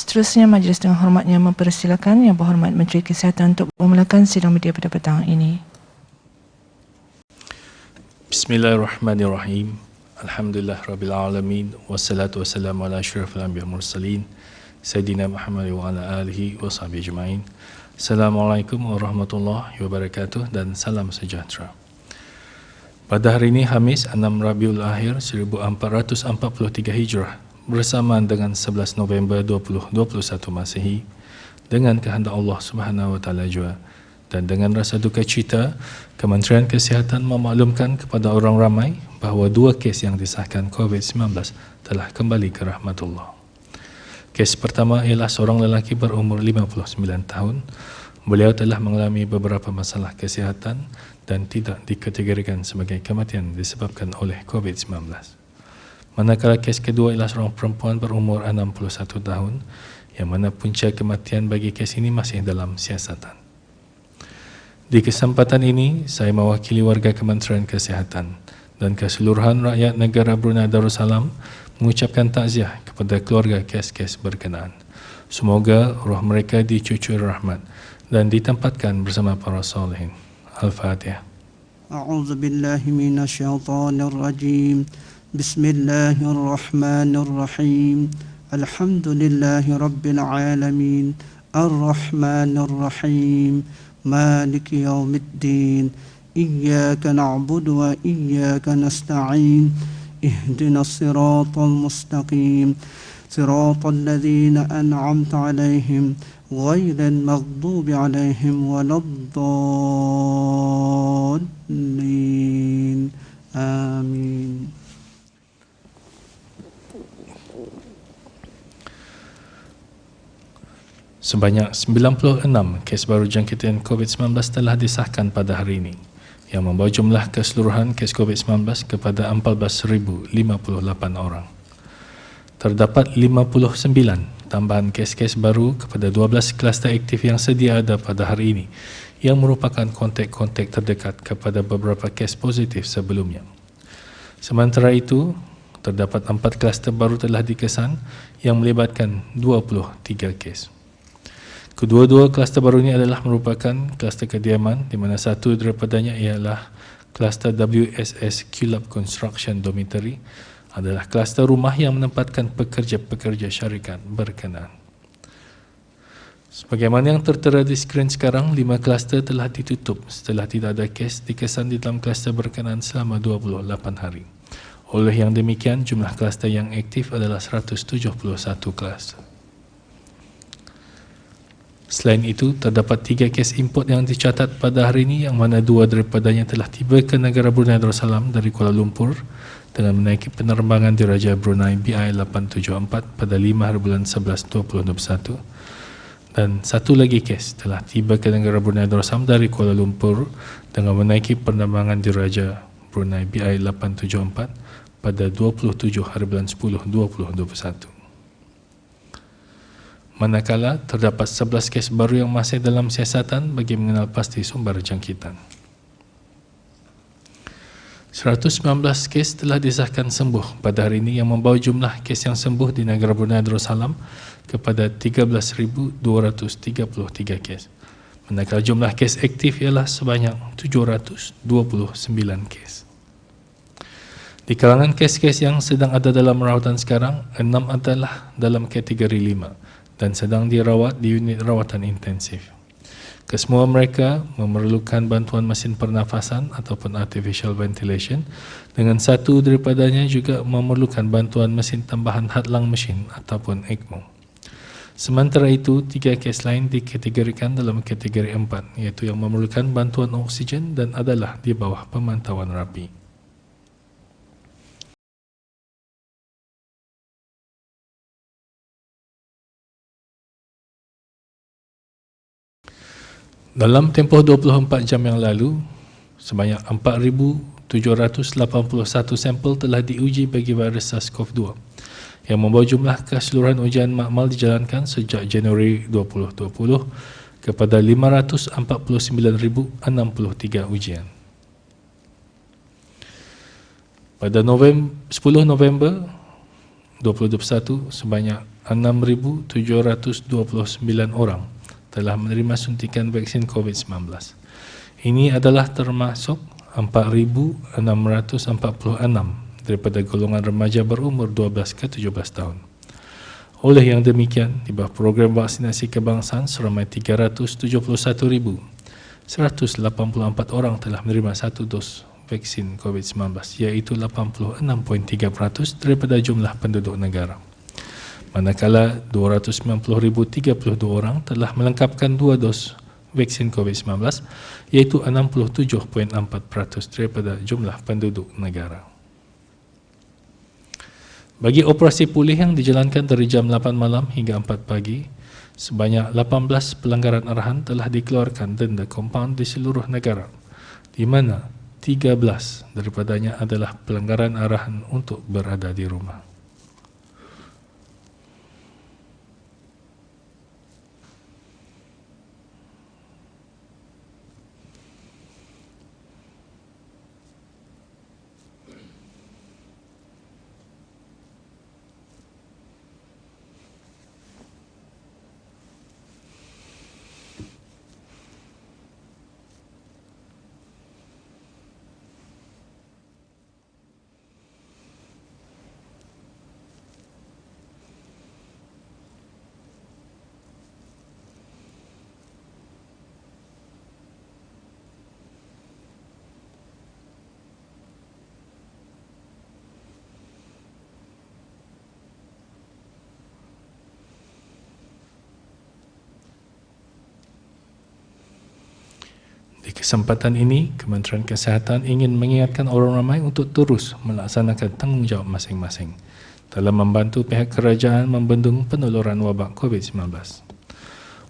Seterusnya, majlis dengan hormatnya mempersilakan Yang Berhormat Menteri Kesihatan untuk memulakan sidang media pada petang ini. Bismillahirrahmanirrahim. Alhamdulillah Rabbil Alamin. Wassalatu wassalamu ala asyrafil anbiya mursalin Sayyidina Muhammad wa ala alihi wa sahbihi ajma'in. Assalamualaikum warahmatullahi wabarakatuh dan salam sejahtera. Pada hari ini Khamis 6 Rabiul Akhir 1443 Hijrah bersamaan dengan 11 November 2021 Masehi, dengan kehendak Allah Subhanahu wa taala jua dan dengan rasa duka cita, Kementerian Kesihatan memaklumkan kepada orang ramai bahawa 2 kes yang disahkan COVID-19 telah kembali ke rahmatullah. Kes pertama ialah seorang lelaki berumur 59 tahun. Beliau telah mengalami beberapa masalah kesihatan dan tidak dikategorikan sebagai kematian disebabkan oleh COVID-19. Manakala kes kedua ialah seorang perempuan berumur 61 tahun yang mana punca kematian bagi kes ini masih dalam siasatan. Di kesempatan ini, saya mewakili warga Kementerian Kesihatan dan keseluruhan rakyat negara Brunei Darussalam mengucapkan takziah kepada keluarga kes-kes berkenaan. Semoga roh mereka dicucuri rahmat dan ditempatkan bersama para salihin. Al-Fatihah. A'udzu billahi minasyaitonir rajim. Bismillahirrahmanirrahim. Alhamdulillahi rabbil alamin. Ar-Rahmanir Rahim. Maliki yaumiddin. Iyyaka na'budu wa iyyaka nasta'in. اهدنا الصراط المستقيم صراط الذين أنعمت عليهم غير المغضوب عليهم ولا الضالين آمين. Sebanyak 96 kes baru jangkitan COVID-19 telah disahkan pada hari ini, yang membawa jumlah keseluruhan kes COVID-19 kepada 14,058 orang. Terdapat 59 tambahan kes-kes baru kepada 12 kluster aktif yang sedia ada pada hari ini, yang merupakan kontak-kontak terdekat kepada beberapa kes positif sebelumnya. Sementara itu, terdapat 4 kluster baru telah dikesan yang melibatkan 23 kes. Kedua-dua kluster baru ini adalah merupakan kluster kediaman, di mana satu daripadanya ialah kluster WSS Kulab Construction Dormitory, adalah kluster rumah yang menempatkan pekerja-pekerja syarikat berkenaan. Sebagaimana yang tertera di skrin sekarang, 5 kluster telah ditutup setelah tidak ada kes dikesan di dalam kluster berkenaan selama 28 hari. Oleh yang demikian, jumlah kluster yang aktif adalah 171 kluster. Selain itu, terdapat 3 kes import yang dicatat pada hari ini, yang mana 2 daripadanya telah tiba ke negara Brunei Darussalam dari Kuala Lumpur dengan menaiki penerbangan Diraja Brunei BI 874 pada 5 hari bulan 11 2021, dan 1 lagi kes telah tiba ke negara Brunei Darussalam dari Kuala Lumpur dengan menaiki penerbangan Diraja Brunei BI 874 pada 27 hari bulan 10 2021. Manakala terdapat 11 kes baru yang masih dalam siasatan bagi mengenal pasti sumber jangkitan. 119 kes telah disahkan sembuh pada hari ini, yang membawa jumlah kes yang sembuh di negara Brunei Darussalam kepada 13,233 kes. Manakala jumlah kes aktif ialah sebanyak 729 kes. Di kalangan kes-kes yang sedang ada dalam rawatan sekarang, 6 adalah dalam kategori 5 dan sedang dirawat di unit rawatan intensif. Kesemua mereka memerlukan bantuan mesin pernafasan ataupun artificial ventilation, dengan satu daripadanya juga memerlukan bantuan mesin tambahan hadlang mesin ataupun ECMO. Sementara itu, 3 kes lain dikategorikan dalam kategori 4, iaitu yang memerlukan bantuan oksigen dan adalah di bawah pemantauan rapi. Dalam tempoh 24 jam yang lalu, sebanyak 4,781 sampel telah diuji bagi virus SARS-CoV-2, yang membawa jumlah keseluruhan ujian makmal dijalankan sejak Januari 2020 kepada 549,063 ujian. Pada 10 November 2021, sebanyak 6,729 orang telah menerima suntikan vaksin COVID-19. Ini adalah termasuk 4,646 daripada golongan remaja berumur 12 ke 17 tahun. Oleh yang demikian, di bawah program vaksinasi kebangsaan seramai 371,184 orang telah menerima satu dos vaksin COVID-19, iaitu 86.3% daripada jumlah penduduk negara. Manakala 290,032 orang telah melengkapkan 2 dos vaksin COVID-19, iaitu 67.4% daripada jumlah penduduk negara. Bagi operasi pulih yang dijalankan dari jam 8 malam hingga 4 pagi, sebanyak 18 pelanggaran arahan telah dikeluarkan denda kompaun di seluruh negara, di mana 13 daripadanya adalah pelanggaran arahan untuk berada di rumah. Di kesempatan ini, Kementerian Kesihatan ingin mengingatkan orang ramai untuk terus melaksanakan tanggungjawab masing-masing dalam membantu pihak kerajaan membendung penularan wabak COVID-19.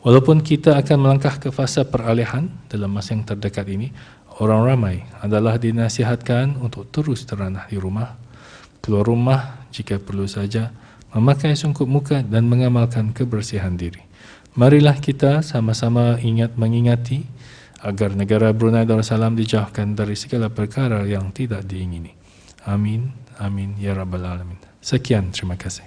Walaupun kita akan melangkah ke fasa peralihan dalam masa yang terdekat ini, orang ramai adalah dinasihatkan untuk terus teranah di rumah, keluar rumah jika perlu saja, memakai sungkup muka dan mengamalkan kebersihan diri. Marilah kita sama-sama mengingati agar negara Brunei Darussalam dijauhkan dari segala perkara yang tidak diingini. Amin, amin, ya Rabbal Alamin. Sekian, terima kasih.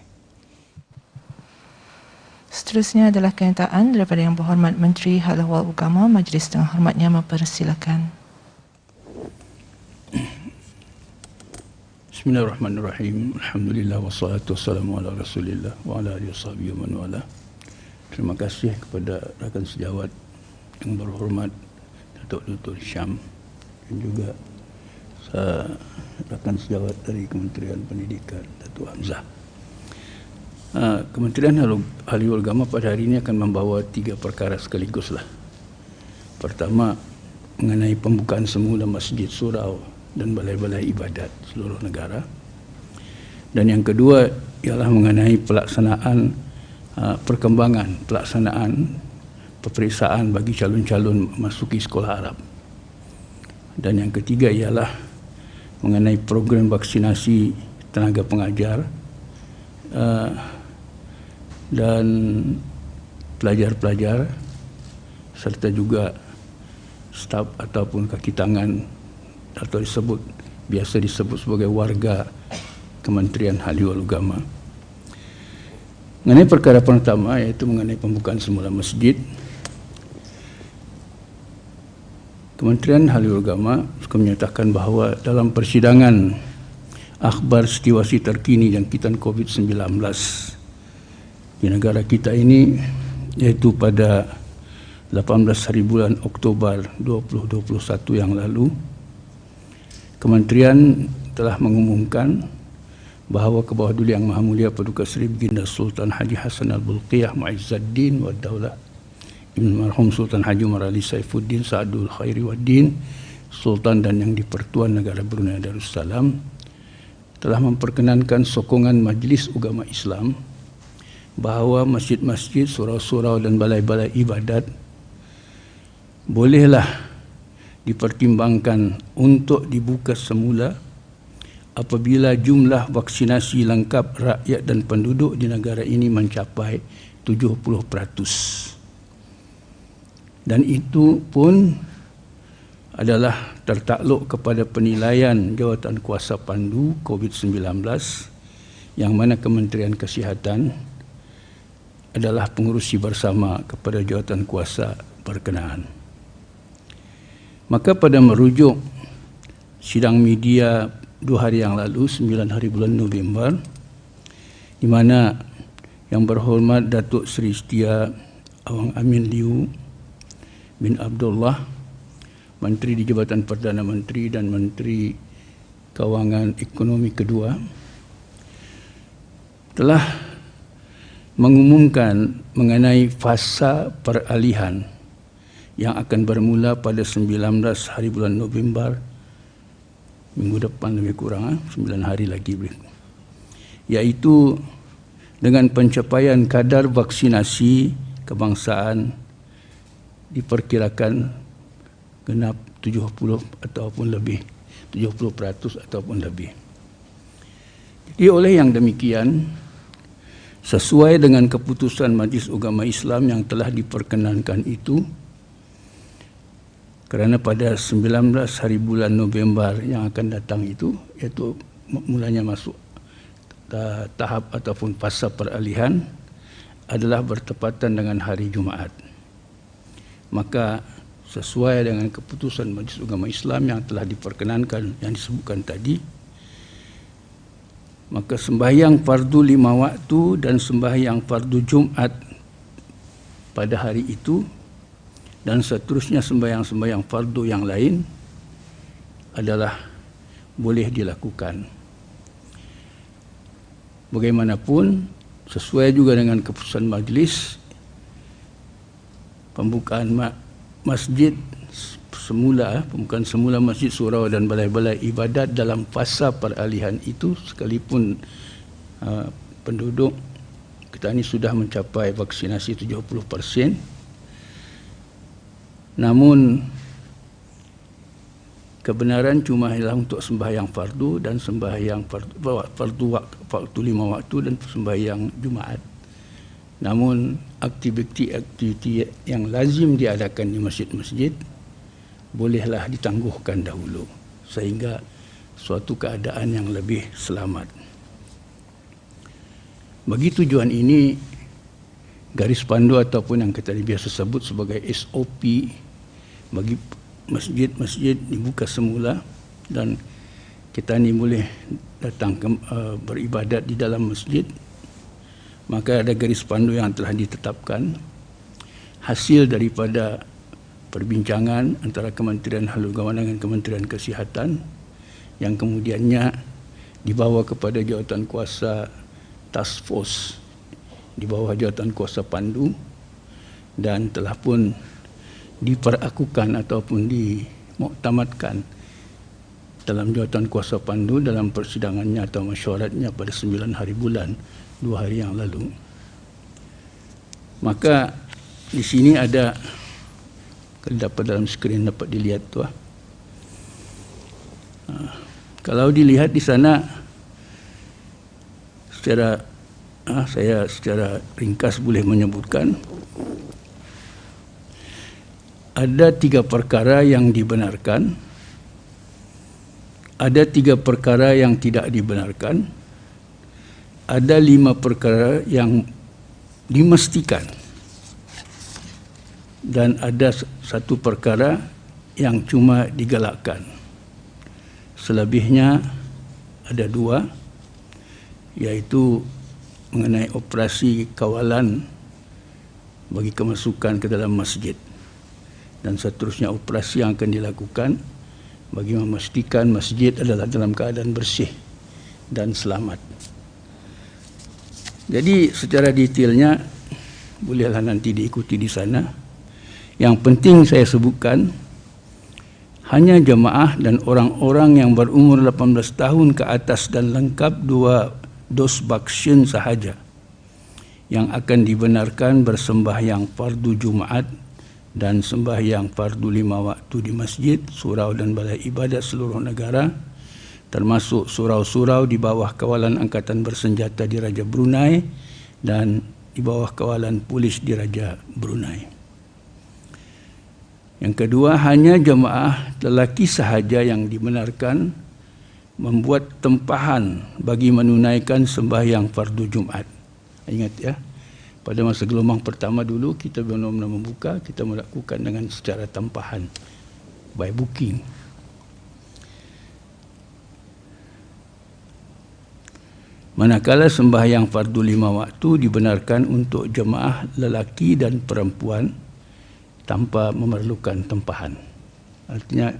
Seterusnya adalah kenyataan daripada Yang Berhormat Menteri Hal Ehwal Agama. Majlis dengan hormatnya mempersilakan. Bismillahirrahmanirrahim. Alhamdulillah wassalatu wassalamu ala Rasulillah wa ala alihi washabihi wa man wala. Terima kasih kepada rakan sejawat yang berhormat Datuk Dr. Syam dan juga rakan sejawat dari Kementerian Pendidikan Datuk Hamzah. Kementerian Ahli Agama pada hari ini akan membawa 3 perkara sekaliguslah. Pertama, mengenai pembukaan semula masjid, surau dan balai-balai ibadat seluruh negara. Dan yang kedua ialah mengenai pelaksanaan perkembangan pelaksanaan peperiksaan bagi calon-calon memasuki sekolah Arab. Dan yang ketiga ialah mengenai program vaksinasi tenaga pengajar dan pelajar-pelajar serta juga staf ataupun kaki tangan atau biasa disebut sebagai warga Kementerian Ahli Agama. Mengenai perkara pertama, iaitu mengenai pembukaan semula masjid, Kementerian Ahli Agama suka menyatakan bahawa dalam persidangan akhbar situasi terkini jangkitan COVID-19 di negara kita ini, iaitu pada 18 hari bulan Oktober 2021 yang lalu, Kementerian telah mengumumkan bahawa ke bawah Duli Yang Maha Mulia Paduka Seri Baginda Sultan Haji Hassan Al-Bolkiah Mu'izzuddin wa Daulah Ibn Marhum Sultan Haji Umar Ali Saifuddin Sa'adul Khairi Waddin, Sultan dan Yang di-Pertuan Negara Brunei Darussalam, telah memperkenankan sokongan Majlis Ugama Islam bahawa masjid-masjid, surau-surau dan balai-balai ibadat bolehlah dipertimbangkan untuk dibuka semula apabila jumlah vaksinasi lengkap rakyat dan penduduk di negara ini mencapai 70%. Dan itu pun adalah tertakluk kepada penilaian Jawatan Kuasa Pandu COVID-19 yang mana Kementerian Kesihatan adalah pengurusi bersama kepada jawatan kuasa berkenaan. Maka pada merujuk sidang media 2 hari yang lalu, 9 hari bulan November, di mana Yang Berhormat Datuk Seri Setia Awang Amin Liu bin Abdullah, Menteri di Jabatan Perdana Menteri dan Menteri Kewangan Ekonomi kedua, telah mengumumkan mengenai fasa peralihan yang akan bermula pada 19 hari bulan November, minggu depan lebih kurang 9 hari lagi, iaitu dengan pencapaian kadar vaksinasi kebangsaan diperkirakan genap 70 ataupun lebih, 70% ataupun lebih. Jadi oleh yang demikian, sesuai dengan keputusan Majlis Ugama Islam yang telah diperkenankan itu, kerana pada 19 hari bulan November yang akan datang itu, iaitu mulanya masuk tahap ataupun fasa peralihan, adalah bertepatan dengan hari Jumaat. Maka sesuai dengan keputusan Majlis Ugama Islam yang telah diperkenankan, yang disebutkan tadi, maka sembahyang fardu 5 waktu dan sembahyang fardu Jumaat pada hari itu dan seterusnya sembahyang-sembahyang fardu yang lain adalah boleh dilakukan. Bagaimanapun, sesuai juga dengan keputusan majlis, pembukaan masjid semula, pembukaan semula masjid, surau dan balai-balai ibadat dalam fasa peralihan itu, sekalipun penduduk kita ini sudah mencapai vaksinasi 70%, namun kebenaran cuma ialah untuk sembahyang fardu dan sembahyang fardu waktu 5 waktu dan sembahyang Jumaat. Namun aktiviti yang lazim diadakan di masjid-masjid bolehlah ditangguhkan dahulu sehingga suatu keadaan yang lebih selamat. Bagi tujuan ini, garis pandu ataupun yang kita biasa sebut sebagai SOP bagi masjid-masjid dibuka semula dan kita ni boleh datang beribadat di dalam masjid. Maka ada garis pandu yang telah ditetapkan hasil daripada perbincangan antara Kementerian Halal Agama dengan Kementerian Kesihatan yang kemudiannya dibawa kepada jawatan kuasa task force di bawah jawatan kuasa pandu dan telah pun diperakukan ataupun dimuktamadkan dalam jawatan kuasa pandu dalam persidangannya atau mesyuaratnya pada 9 hari bulan 2 hari yang lalu. Maka di sini ada, kalau dapat dalam skrin dapat dilihat tu. Kalau dilihat di sana saya secara ringkas boleh menyebutkan ada 3 perkara yang dibenarkan, ada 3 perkara yang tidak dibenarkan, ada 5 perkara yang dimestikan, dan ada 1 perkara yang cuma digalakkan. Selebihnya ada 2, iaitu mengenai operasi kawalan bagi kemasukan ke dalam masjid dan seterusnya operasi yang akan dilakukan bagi memastikan masjid adalah dalam keadaan bersih dan selamat. Jadi secara detailnya bolehlah nanti diikuti di sana. Yang penting saya sebutkan, hanya jemaah dan orang-orang yang berumur 18 tahun ke atas dan lengkap 2 dos vaksin sahaja yang akan dibenarkan bersembahyang fardu Jumaat dan sembahyang fardu 5 waktu di masjid, surau dan balai ibadat seluruh negara, termasuk surau-surau di bawah kawalan Angkatan Bersenjata di Raja Brunei dan di bawah kawalan polis di Raja Brunei. Yang kedua, hanya jemaah lelaki sahaja yang dibenarkan membuat tempahan bagi menunaikan sembahyang fardu Jumaat. Ingat ya, Pada masa gelombang pertama dulu kita benar-benar membuka, kita melakukan dengan secara tempahan by booking. Manakala sembahyang fardu 5 waktu dibenarkan untuk jemaah lelaki dan perempuan tanpa memerlukan tempahan. Artinya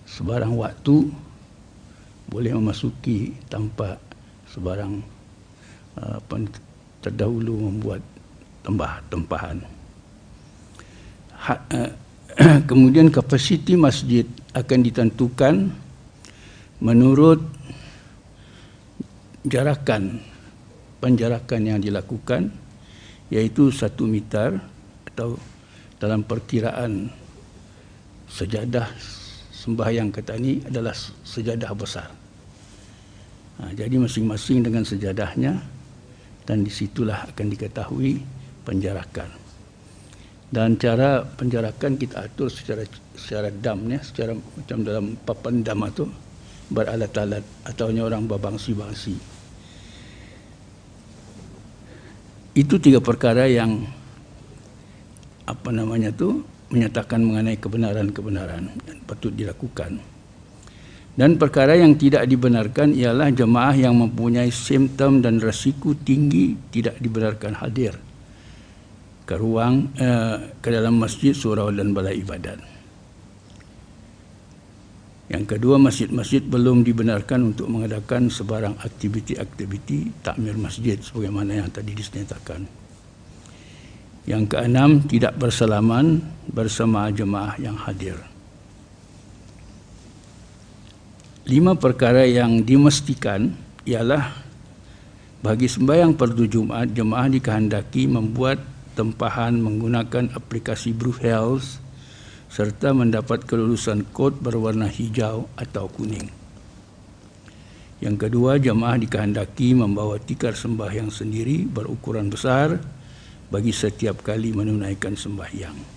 sebarang waktu boleh memasuki tanpa sebarang terdahulu membuat tempahan. Kemudian kapasiti masjid akan ditentukan menurut penjarakan yang dilakukan, iaitu 1 meter atau dalam perkiraan sejadah sembahyang kata ini adalah sejadah besar. Jadi masing-masing dengan sejadahnya, dan disitulah akan diketahui penjarakan. Dan cara penjarakan kita atur secara dam, secara macam dalam papan dam itu beralat-alat atau orang berbangsi-bangsi. Itu 3 perkara yang menyatakan mengenai kebenaran-kebenaran dan patut dilakukan. Dan perkara yang tidak dibenarkan ialah jemaah yang mempunyai simptom dan risiko tinggi tidak dibenarkan hadir ke dalam masjid, surau dan balai ibadat. Yang kedua, masjid-masjid belum dibenarkan untuk mengadakan sebarang aktiviti-aktiviti takmir masjid sebagaimana yang tadi dinyatakan. Yang keenam, tidak bersalaman bersama jemaah yang hadir. 5 perkara yang dimestikan ialah bagi sembahyang fardu Jumaat, jemaah dikehendaki membuat tempahan menggunakan aplikasi Blue Health serta mendapat kelulusan kod berwarna hijau atau kuning. Yang kedua, jemaah dikehendaki membawa tikar sembahyang sendiri berukuran besar bagi setiap kali menunaikan sembahyang.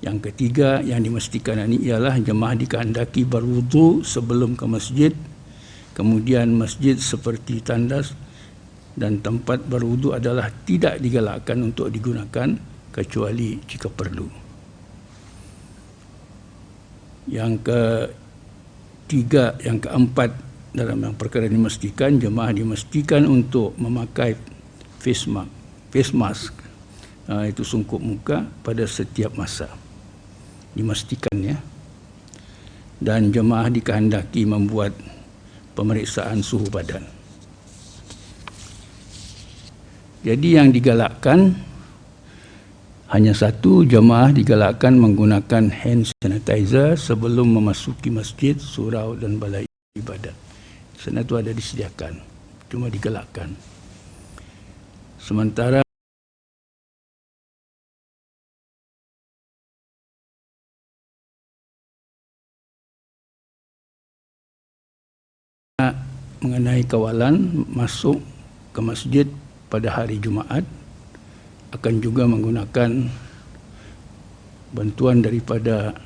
Yang ketiga yang dimestikan ini ialah jemaah dikehendaki berwudu sebelum ke masjid. Kemudian masjid seperti tandas dan tempat berwudu adalah tidak digalakkan untuk digunakan kecuali jika perlu. Yang keempat dalam yang perkara dimestikan, jemaah dimestikan untuk memakai face mask, itu sungkup muka pada setiap masa. Dimastikan dan jemaah dikehendaki membuat pemeriksaan suhu badan. Jadi yang digalakkan hanya satu, jemaah digalakkan menggunakan hand sanitizer sebelum memasuki masjid, surau dan balai ibadat. Sana itu ada disediakan, cuma digalakkan. Sementara mengenai kawalan masuk ke masjid pada hari Jumaat akan juga menggunakan bantuan daripada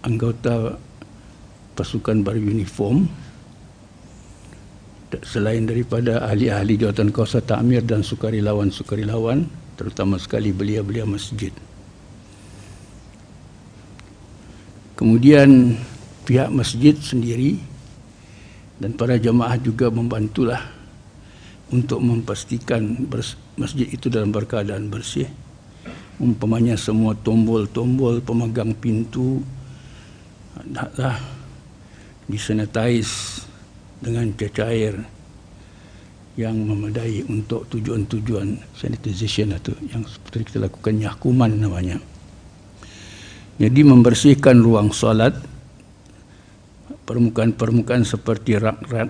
anggota pasukan beruniform selain daripada ahli-ahli jawatan kuasa takmir dan sukarelawan-sukarelawan, terutama sekali belia-belia masjid. Kemudian pihak masjid sendiri dan para jemaah juga membantulah untuk memastikan masjid itu dalam keadaan bersih. Umpamanya semua tombol-tombol pemegang pintu hendaklah disanitize dengan cecair yang memadai untuk tujuan-tujuan sanitization itu yang seperti kita lakukan nyahkuman namanya. Jadi membersihkan ruang solat, permukaan-permukaan seperti rak-rak,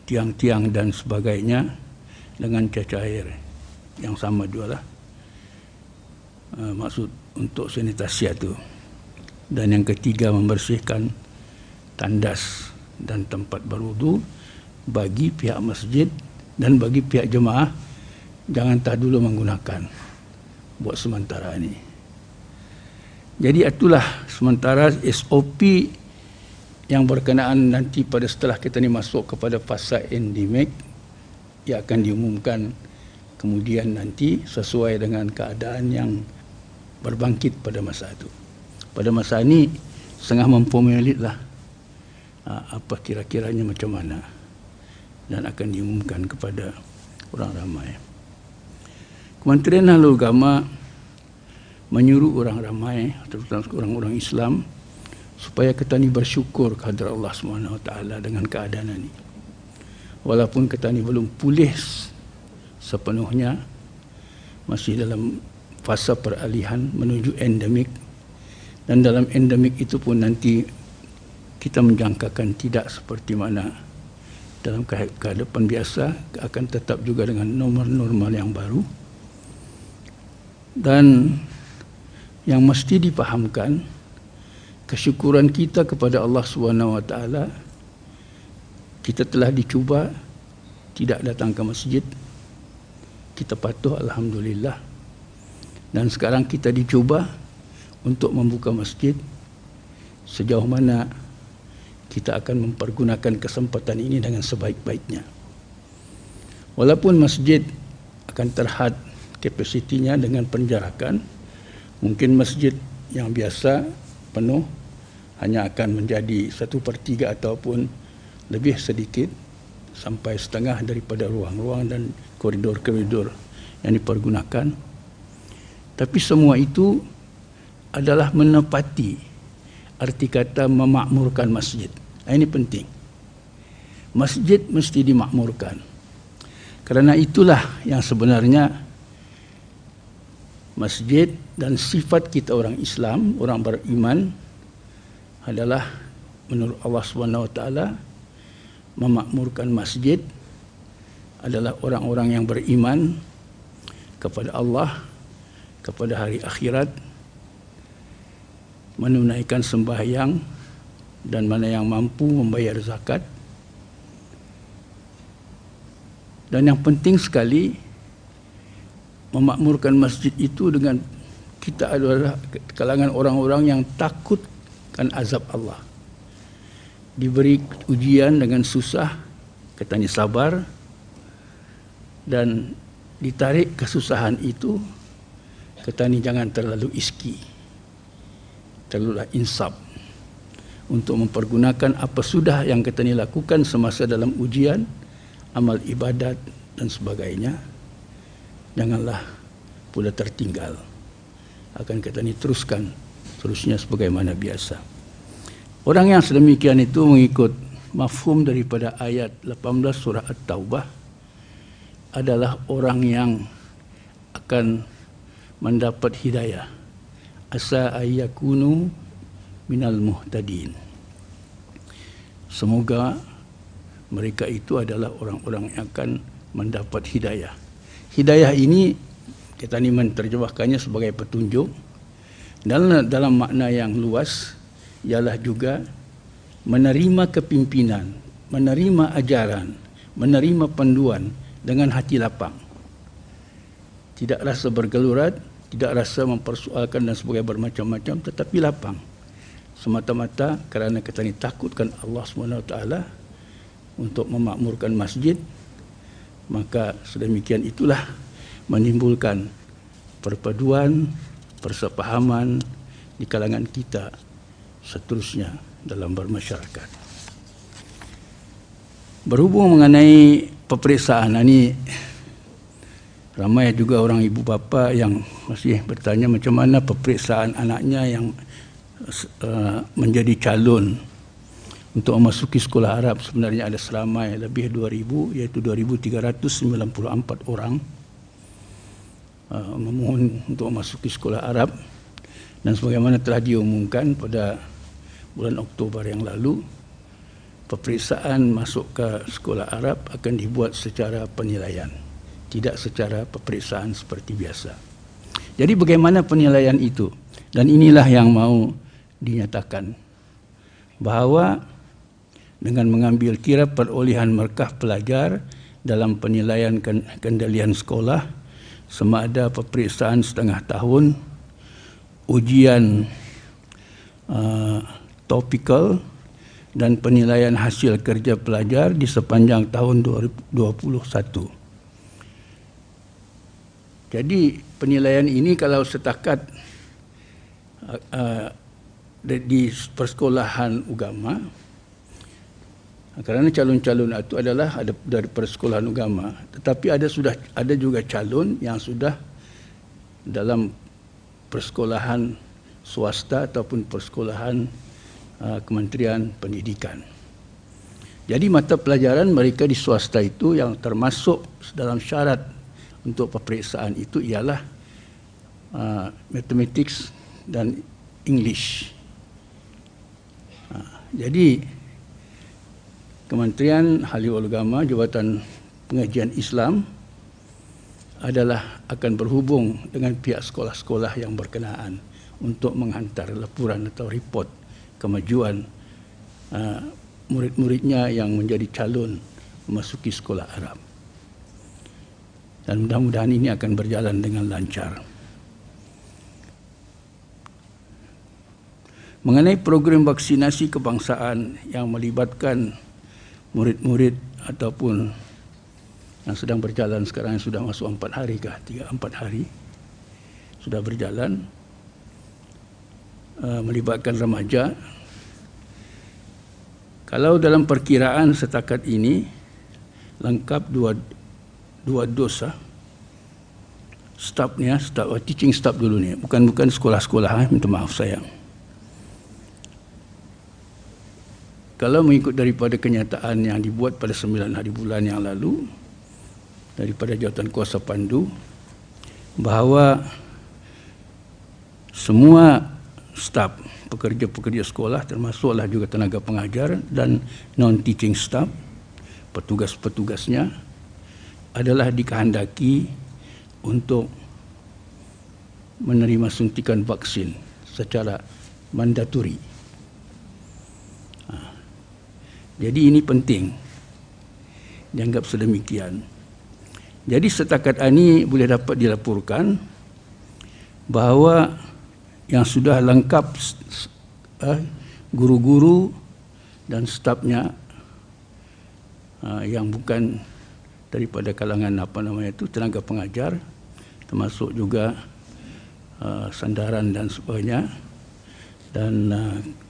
tiang-tiang dan sebagainya dengan cecair yang sama juga lah. Maksud untuk sanitasi itu. Dan yang ketiga, membersihkan tandas dan tempat berwudu bagi pihak masjid dan bagi pihak jemaah. Jangan tak dulu menggunakan buat sementara ini. Jadi itulah sementara SOP yang berkenaan nanti pada setelah kita ni masuk kepada fasa endemik, ia akan diumumkan kemudian nanti sesuai dengan keadaan yang berbangkit pada masa itu. Pada masa ini setengah memformulirlah apa kira-kiranya macam mana dan akan diumumkan kepada orang ramai. Kementerian Halal Agama menyuruh orang ramai, terutama orang-orang Islam, supaya kita ni bersyukur kehadrat Allah SWT dengan keadaan ini. Walaupun kita ni belum pulih sepenuhnya, masih dalam fasa peralihan menuju endemik, dan dalam endemik itu pun nanti kita menjangkakan tidak seperti mana dalam kehidupan biasa, akan tetap juga dengan normal-normal yang baru. Dan yang mesti dipahamkan, kesyukuran kita kepada Allah SWT, kita telah dicuba tidak datang ke masjid, kita patuh alhamdulillah. Dan sekarang kita dicuba untuk membuka masjid. Sejauh mana kita akan mempergunakan kesempatan ini dengan sebaik-baiknya. Walaupun masjid akan terhad kapasitinya dengan penjarakan, mungkin masjid yang biasa penuh hanya akan menjadi 1/3 ataupun lebih sedikit sampai setengah daripada ruang-ruang dan koridor-koridor yang dipergunakan. Tapi semua itu adalah menepati arti kata memakmurkan masjid. Ini penting. Masjid mesti dimakmurkan. Kerana itulah yang sebenarnya masjid dan sifat kita orang Islam, orang beriman adalah menurut Allah SWT memakmurkan masjid adalah orang-orang yang beriman kepada Allah, kepada hari akhirat, menunaikan sembahyang dan mana yang mampu membayar zakat. Dan yang penting sekali, memakmurkan masjid itu dengan kita adalah kalangan orang-orang yang takutkan azab Allah. Diberi ujian dengan susah, katanya sabar, dan ditarik kesusahan itu, katanya jangan terlalu iski, terlalu insaf untuk mempergunakan apa sudah yang katanya lakukan semasa dalam ujian, amal ibadat dan sebagainya. Janganlah pula tertinggal. Akan kita ini teruskan terusnya sebagaimana biasa. Orang yang sedemikian itu mengikut mafhum daripada ayat 18 surah At-Taubah adalah orang yang akan mendapat hidayah. Asa ayyakunu minal muhtadin. Semoga mereka itu adalah orang-orang yang akan mendapat hidayah. Hidayah ini kita ni menerjemahkannya sebagai petunjuk. Dalam makna yang luas ialah juga menerima kepimpinan, menerima ajaran, menerima panduan dengan hati lapang. Tidak rasa bergelurat, tidak rasa mempersoalkan dan sebagainya bermacam-macam, tetapi lapang. Semata-mata kerana kita ni takutkan Allah SWT untuk memakmurkan masjid, maka sedemikian itulah menimbulkan perpaduan, persepahaman di kalangan kita seterusnya dalam bermasyarakat. Berhubung mengenai peperiksaan ini, ramai juga orang ibu bapa yang masih bertanya macam mana peperiksaan anaknya yang menjadi calon untuk memasuki sekolah Arab. Sebenarnya ada seramai lebih 2,000, iaitu 2,394 orang memohon untuk memasuki sekolah Arab. Dan sebagaimana telah diumumkan pada bulan Oktober yang lalu, peperiksaan masuk ke sekolah Arab akan dibuat secara penilaian, tidak secara peperiksaan seperti biasa. Jadi bagaimana penilaian itu? Dan inilah yang mau dinyatakan, bahawa dengan mengambil kira perolehan markah pelajar dalam penilaian kendalian sekolah, sama ada peperiksaan setengah tahun, ujian topikal dan penilaian hasil kerja pelajar di sepanjang tahun 2021. Jadi penilaian ini kalau setakat di persekolahan agama, kerana calon-calon itu adalah dari persekolahan agama, tetapi ada juga calon yang sudah dalam persekolahan swasta ataupun persekolahan Kementerian Pendidikan. Jadi mata pelajaran mereka di swasta itu yang termasuk dalam syarat untuk peperiksaan itu ialah mathematics dan English. Jadi Kementerian Halil Agama, Jabatan Pengajian Islam adalah akan berhubung dengan pihak sekolah-sekolah yang berkenaan untuk menghantar laporan atau report kemajuan murid-muridnya yang menjadi calon memasuki sekolah Arab. Dan mudah-mudahan ini akan berjalan dengan lancar. Mengenai program vaksinasi kebangsaan yang melibatkan murid-murid ataupun yang sedang berjalan sekarang, yang sudah masuk 4 hari kah? 3-4 hari sudah berjalan, melibatkan remaja. Kalau dalam perkiraan setakat ini lengkap dua dos stafnya, teaching staff dulu ni, bukan sekolah-sekolah, minta maaf sayang. Kalau mengikut daripada kenyataan yang dibuat pada 9 hari bulan yang lalu daripada Jawatan Kuasa Pandu, bahawa semua staf, pekerja-pekerja sekolah termasuklah juga tenaga pengajar dan non-teaching staff, petugas-petugasnya adalah dikehendaki untuk menerima suntikan vaksin secara mandatori. Jadi ini penting dianggap sedemikian. Jadi setakat ini boleh dapat dilaporkan bahawa yang sudah lengkap guru-guru dan stafnya yang bukan daripada kalangan tenaga pengajar, termasuk juga sandaran dan sebagainya, dan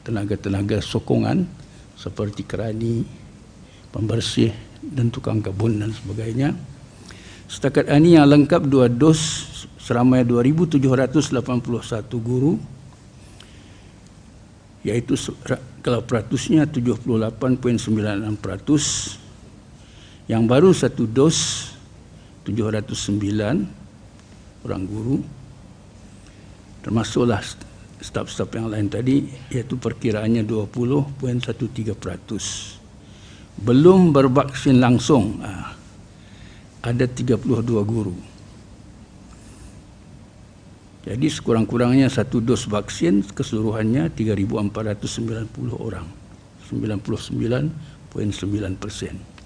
tenaga-tenaga sokongan seperti kerani, pembersih dan tukang kebun dan sebagainya. Setakat ini yang lengkap 2 dos seramai 2,781 guru, iaitu kalau peratusnya 78.96%. Yang baru 1 dos 709 orang guru, termasuklah staf-staf yang lain tadi, iaitu perkiraannya 20.13%. Belum bervaksin langsung ada 32 guru. Jadi sekurang-kurangnya 1 dos vaksin keseluruhannya 3.490 orang, 99.9%.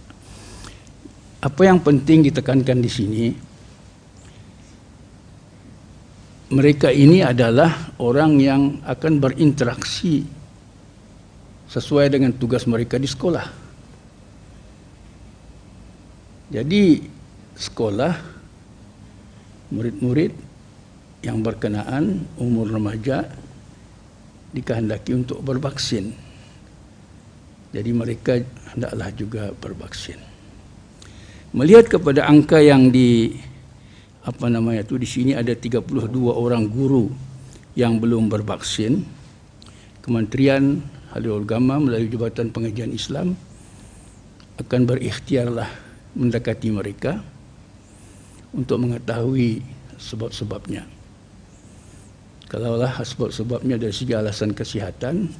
Apa yang penting ditekankan di sini, mereka ini adalah orang yang akan berinteraksi sesuai dengan tugas mereka di sekolah. Jadi sekolah, murid-murid yang berkenaan umur remaja dikehendaki untuk bervaksin. Jadi mereka hendaklah juga bervaksin. Melihat kepada angka yang di sini ada 32 orang guru yang belum bervaksin, Kementerian Halil Agama melalui Jabatan Pengajian Islam akan berikhtiarlah mendekati mereka untuk mengetahui sebab-sebabnya. Kalaulah sebab-sebabnya dari segi alasan kesihatan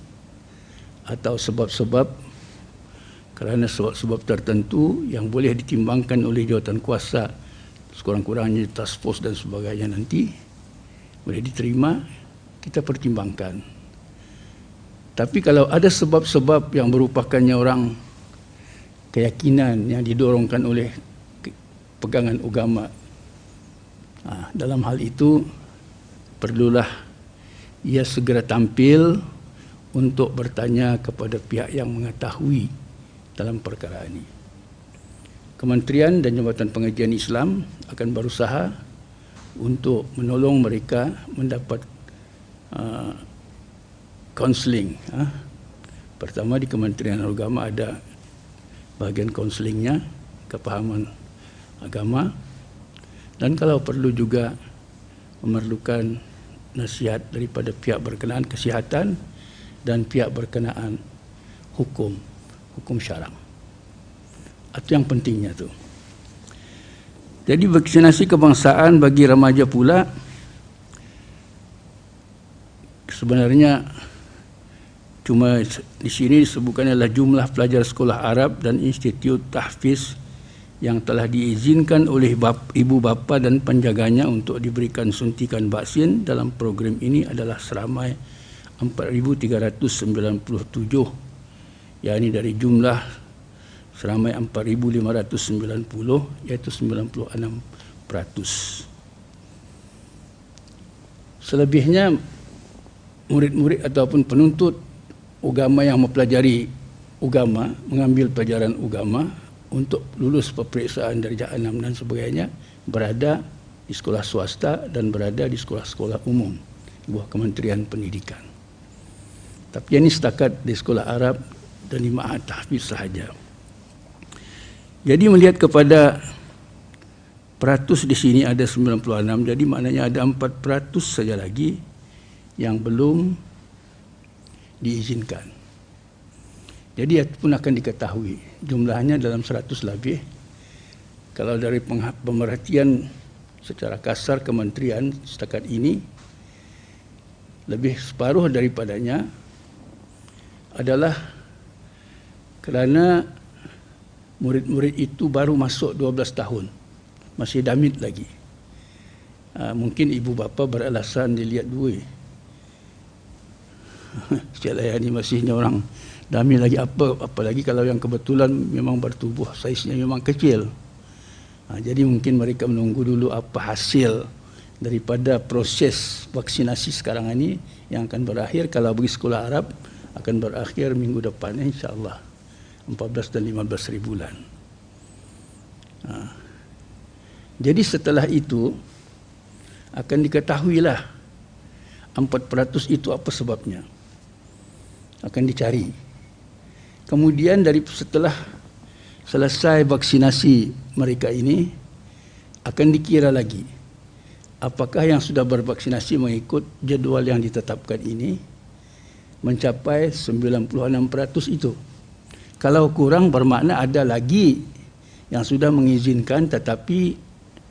atau sebab-sebab kerana sebab-sebab tertentu yang boleh ditimbangkan oleh jawatan kuasa, sekurang-kurangnya task force dan sebagainya, nanti boleh diterima, kita pertimbangkan. Tapi kalau ada sebab-sebab yang merupakannya orang keyakinan yang didorongkan oleh pegangan agama, dalam hal itu perlulah ia segera tampil untuk bertanya kepada pihak yang mengetahui dalam perkara ini. Kementerian dan Jabatan Pengajian Islam akan berusaha untuk menolong mereka mendapat kaunseling. Pertama di Kementerian Agama ada bahagian kaunselingnya, kepahaman agama, dan kalau perlu juga memerlukan nasihat daripada pihak berkenaan kesihatan dan pihak berkenaan hukum syarak. Itu yang pentingnya tu. Jadi vaksinasi kebangsaan bagi remaja pula sebenarnya cuma di sini disebutkan adalah jumlah pelajar sekolah Arab dan institut tahfiz yang telah diizinkan oleh ibu bapa dan penjaganya untuk diberikan suntikan vaksin dalam program ini adalah seramai 4,397, yakni dari jumlah seramai 4,590, iaitu 96%. Selebihnya murid-murid ataupun penuntut agama yang mempelajari agama, mengambil pelajaran agama untuk lulus peperiksaan darjah 6 dan sebagainya, berada di sekolah swasta dan berada di sekolah-sekolah umum di bawah Kementerian Pendidikan. Tapi ini setakat di sekolah Arab dan di ma'had tahfiz sahaja. Jadi melihat kepada peratus di sini ada 96, jadi maknanya ada 4% saja lagi yang belum diizinkan. Jadi itu pun akan diketahui jumlahnya dalam 100 lebih. Kalau dari pemerhatian secara kasar kementerian setakat ini, lebih separuh daripadanya adalah kerana murid-murid itu baru masuk 12 tahun, masih damit lagi. Mungkin ibu bapa beralasan dilihat duit. Saya ni masihnya orang damai lagi apalagi kalau yang kebetulan memang bertubuh saiznya memang kecil. Jadi mungkin mereka menunggu dulu apa hasil daripada proses vaksinasi sekarang ini yang akan berakhir. Kalau bagi sekolah Arab akan berakhir minggu depan insya-Allah 14 dan 15 bulan. Jadi setelah itu akan diketahuilah 4% itu apa sebabnya. Akan dicari. Kemudian setelah selesai vaksinasi mereka ini akan dikira lagi apakah yang sudah bervaksinasi mengikut jadual yang ditetapkan ini mencapai 96% itu. Kalau kurang bermakna ada lagi yang sudah mengizinkan tetapi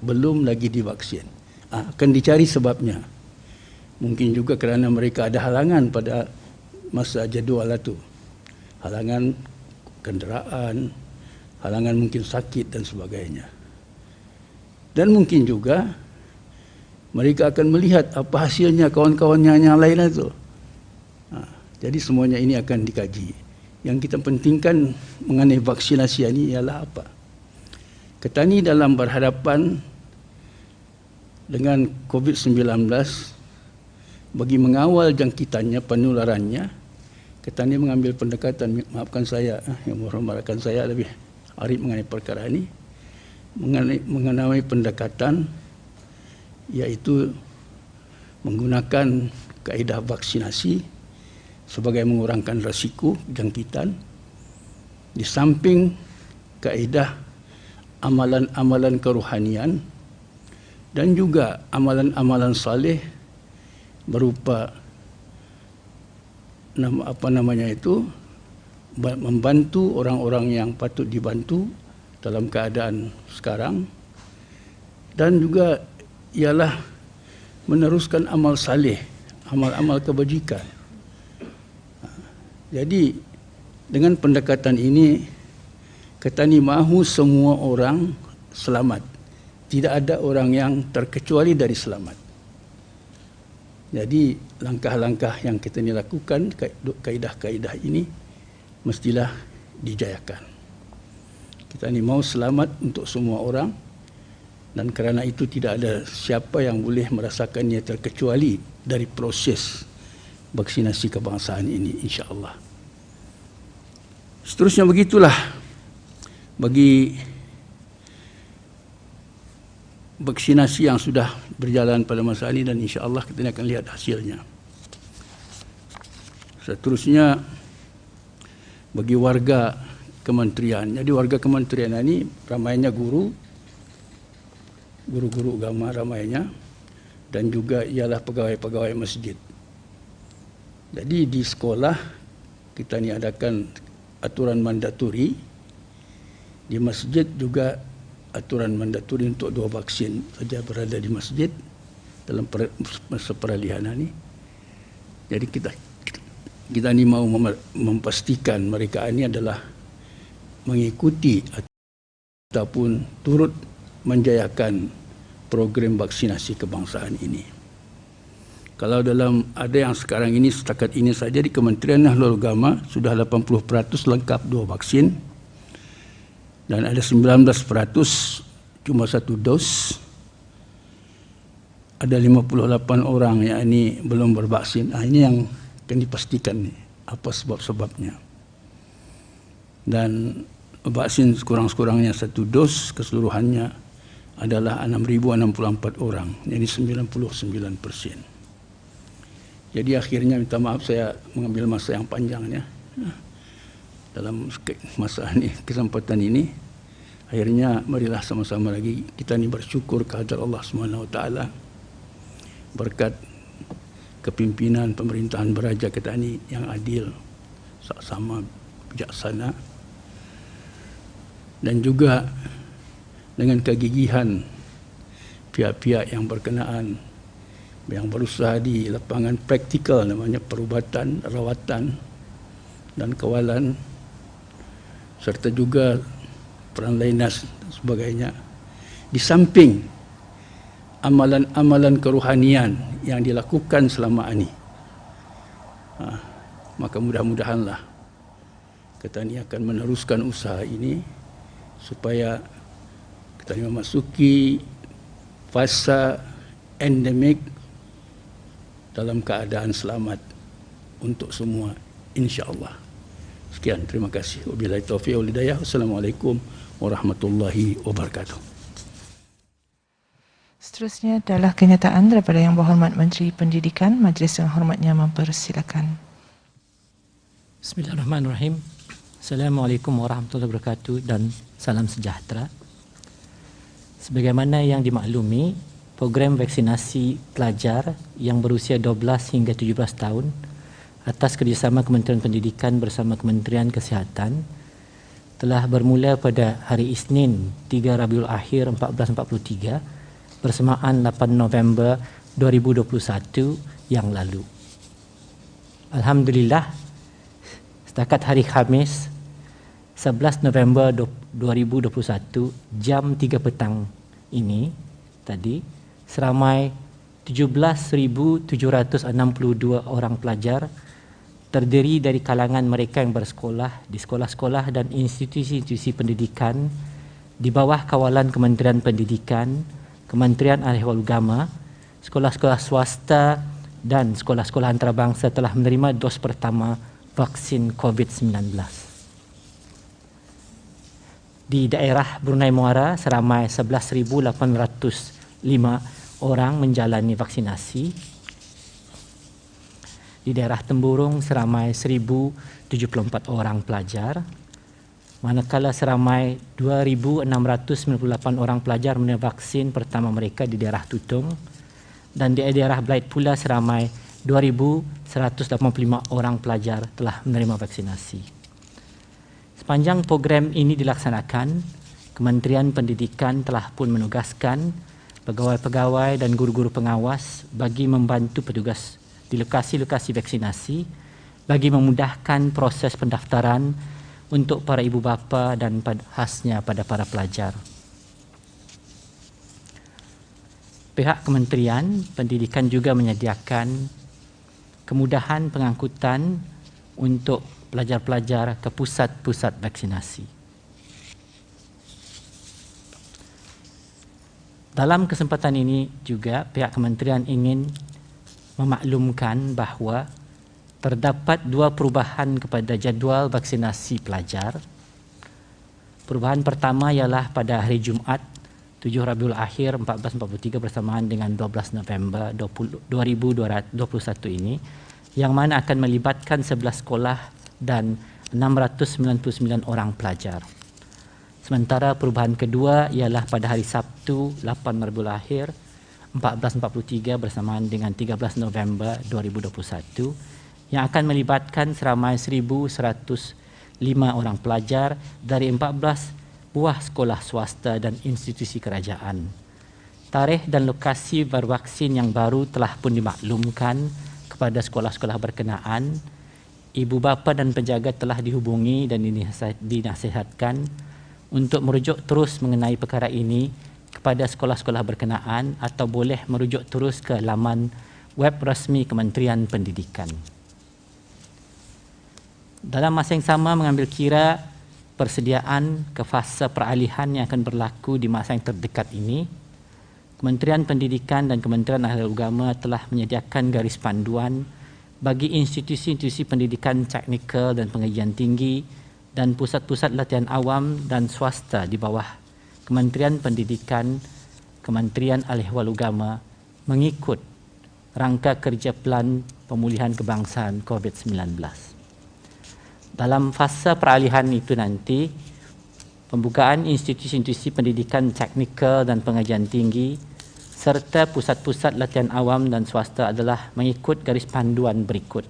belum lagi divaksin. Akan dicari sebabnya. Mungkin juga kerana mereka ada halangan pada masa jadual itu. Halangan kenderaan, halangan mungkin sakit dan sebagainya. Dan mungkin juga mereka akan melihat apa hasilnya kawan-kawannya yang lain itu. Jadi semuanya ini akan dikaji. Yang kita pentingkan mengenai vaksinasi ini ialah apa? Ketani dalam berhadapan dengan COVID-19 bagi mengawal jangkitannya, penularannya, Ketani mengambil pendekatan, maafkan saya, yang menghormatkan saya lebih arif mengenai perkara ini, mengenai pendekatan iaitu menggunakan kaedah vaksinasi sebagai mengurangkan risiko jangkitan, di samping kaedah amalan-amalan kerohanian dan juga amalan-amalan saleh berupa membantu orang-orang yang patut dibantu dalam keadaan sekarang, dan juga ialah meneruskan amal saleh, amal-amal kebajikan. Jadi dengan pendekatan ini Ketani mahu semua orang selamat. Tidak ada orang yang terkecuali dari selamat. Jadi langkah-langkah yang kita ni lakukan, kaedah-kaedah ini mestilah dijayakan. Kita ni mahu selamat untuk semua orang, dan kerana itu tidak ada siapa yang boleh merasakannya terkecuali dari proses vaksinasi kebangsaan ini, insya-Allah. Seterusnya begitulah bagi vaksinasi yang sudah berjalan pada masa ini dan insya-Allah kita akan lihat hasilnya. Seterusnya bagi warga kementerian. Jadi warga kementerian ini ramainya guru-guru agama ramainya, dan juga ialah pegawai-pegawai masjid. Jadi di sekolah kita ni adakan aturan mandatori, di masjid juga aturan mandatori untuk 2 vaksin saja berada di masjid dalam masa peralihan ini. Jadi kita ni mau memastikan mereka ini adalah mengikuti ataupun turut menjayakan program vaksinasi kebangsaan ini. Kalau dalam ada yang sekarang ini setakat ini saja di Kementerian Ahlul Agama sudah 80% lengkap 2 vaksin dan ada 19% cuma 1 dos. Ada 58 orang yang ini belum bervaksin. Ini yang akan dipastikan nih, apa sebab-sebabnya. Dan vaksin sekurang-kurangnya 1 dos keseluruhannya adalah 6.064 orang, jadi 99%. Jadi akhirnya minta maaf saya mengambil masa yang panjangnya dalam masa ini, kesempatan ini. Akhirnya marilah sama-sama lagi kita ni bersyukur kehadrat Allah SWT berkat kepimpinan pemerintahan Beraja kita ni yang adil, sama bijaksana, dan juga dengan kegigihan pihak-pihak yang berkenaan yang berusaha di lapangan praktikal, namanya perubatan, rawatan dan kawalan, serta juga peran lainas dan sebagainya. Di samping amalan-amalan kerohanian yang dilakukan selama ini, maka mudah-mudahanlah kita ini akan meneruskan usaha ini supaya kita ini memasuki fasa endemik dalam keadaan selamat untuk semua, insya-Allah. Sekian, terima kasih. Wabillahi taufiq wal hidayah. Wassalamualaikum warahmatullahi wabarakatuh. Seterusnya adalah kenyataan daripada Yang Berhormat Menteri Pendidikan. Majlis yang hormatnya mempersilakan. Bismillahirrahmanirrahim. Assalamualaikum warahmatullahi wabarakatuh dan salam sejahtera. Sebagaimana yang dimaklumi, program vaksinasi pelajar yang berusia 12 hingga 17 tahun atas kerjasama Kementerian Pendidikan bersama Kementerian Kesihatan telah bermula pada hari Isnin 3 Rabiul Akhir 1443 bersamaan 8 November 2021 yang lalu. Alhamdulillah, setakat hari Khamis 11 November 2021 jam 3 petang ini tadi, seramai 17,762 orang pelajar terdiri dari kalangan mereka yang bersekolah di sekolah-sekolah dan institusi-institusi pendidikan di bawah kawalan Kementerian Pendidikan, Kementerian Ahlul Agama, sekolah-sekolah swasta dan sekolah-sekolah antarabangsa telah menerima dos pertama vaksin COVID-19. Di daerah Brunei Muara seramai 11,805 orang menjalani vaksinasi. Di daerah Temburung seramai 1,074 orang pelajar. Manakala seramai 2,698 orang pelajar menerima vaksin pertama mereka di daerah Tutung, dan di daerah Belait pula seramai 2,185 orang pelajar telah menerima vaksinasi. Sepanjang program ini dilaksanakan, Kementerian Pendidikan telah pun menugaskan pegawai-pegawai dan guru-guru pengawas bagi membantu petugas di lokasi-lokasi vaksinasi bagi memudahkan proses pendaftaran untuk para ibu bapa dan khasnya pada para pelajar. Pihak Kementerian Pendidikan juga menyediakan kemudahan pengangkutan untuk pelajar-pelajar ke pusat-pusat vaksinasi. Dalam kesempatan ini juga pihak kementerian ingin memaklumkan bahawa terdapat dua perubahan kepada jadual vaksinasi pelajar. Perubahan pertama ialah pada hari Jumaat 7 Rabiul Akhir 1443 bersamaan dengan 12 November 2021 ini, yang mana akan melibatkan 11 sekolah dan 699 orang pelajar. Sementara perubahan kedua ialah pada hari Sabtu 8 Rabiul Akhir 1443 bersamaan dengan 13 November 2021 yang akan melibatkan seramai 1,105 orang pelajar dari 14 buah sekolah swasta dan institusi kerajaan. Tarikh dan lokasi bervaksin yang baru telah pun dimaklumkan kepada sekolah-sekolah berkenaan. Ibu bapa dan penjaga telah dihubungi dan dinasihatkan untuk merujuk terus mengenai perkara ini kepada sekolah-sekolah berkenaan atau boleh merujuk terus ke laman web rasmi Kementerian Pendidikan. Dalam masa yang sama mengambil kira persediaan ke fasa peralihan yang akan berlaku di masa yang terdekat ini, Kementerian Pendidikan dan Kementerian Ahli Agama telah menyediakan garis panduan bagi institusi-institusi pendidikan teknikal dan pengajian tinggi dan pusat-pusat latihan awam dan swasta di bawah Kementerian Pendidikan, Kementerian Ahli Agama mengikut rangka kerja Pelan Pemulihan Kebangsaan COVID-19. Dalam fasa peralihan itu nanti, pembukaan institusi-institusi pendidikan teknikal dan pengajian tinggi serta pusat-pusat latihan awam dan swasta adalah mengikut garis panduan berikut.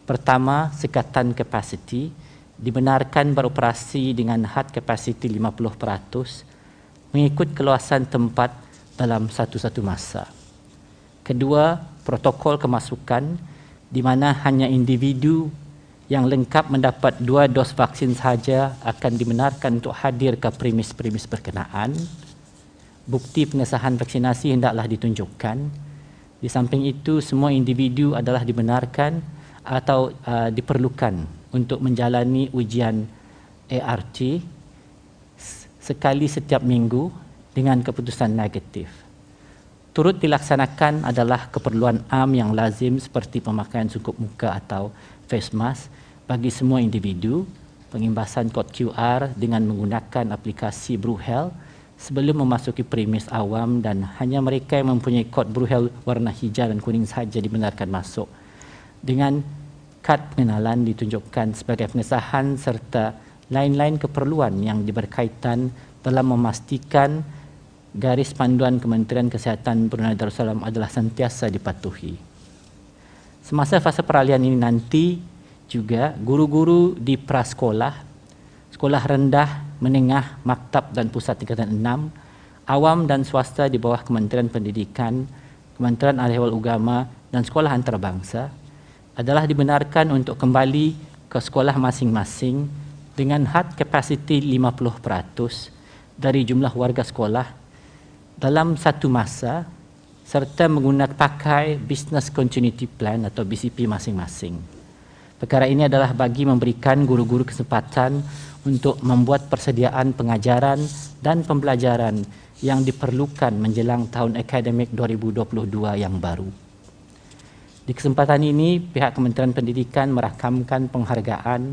Pertama, sekatan kapasiti dibenarkan beroperasi dengan had kapasiti 50% mengikut keluasan tempat dalam satu-satu masa. Kedua, protokol kemasukan di mana hanya individu yang lengkap mendapat 2 dos vaksin sahaja akan dibenarkan untuk hadir ke premis-premis berkenaan. Bukti pengesahan vaksinasi hendaklah ditunjukkan. Di samping itu, semua individu adalah dibenarkan atau diperlukan untuk menjalani ujian ART sekali setiap minggu dengan keputusan negatif. Turut dilaksanakan adalah keperluan am yang lazim seperti pemakaian sungkup muka atau face mask bagi semua individu, pengimbasan kod QR dengan menggunakan aplikasi BruHealth sebelum memasuki premis awam dan hanya mereka yang mempunyai kod BruHealth warna hijau dan kuning sahaja dibenarkan masuk. Dengan kad pengenalan ditunjukkan sebagai pengesahan serta lain-lain keperluan yang berkaitan dalam memastikan garis panduan Kementerian Kesihatan Brunei Darussalam adalah sentiasa dipatuhi. Semasa fasa peralihan ini nanti juga guru-guru di prasekolah, sekolah rendah, menengah, maktab dan pusat tingkatan 6, awam dan swasta di bawah Kementerian Pendidikan, Kementerian Ahli Agama dan sekolah antarabangsa adalah dibenarkan untuk kembali ke sekolah masing-masing dengan had kapasiti 50% dari jumlah warga sekolah dalam satu masa serta menggunakan pakai Business Continuity Plan atau BCP masing-masing. Perkara ini adalah bagi memberikan guru-guru kesempatan untuk membuat persediaan pengajaran dan pembelajaran yang diperlukan menjelang tahun akademik 2022 yang baru. Di kesempatan ini, pihak Kementerian Pendidikan merakamkan penghargaan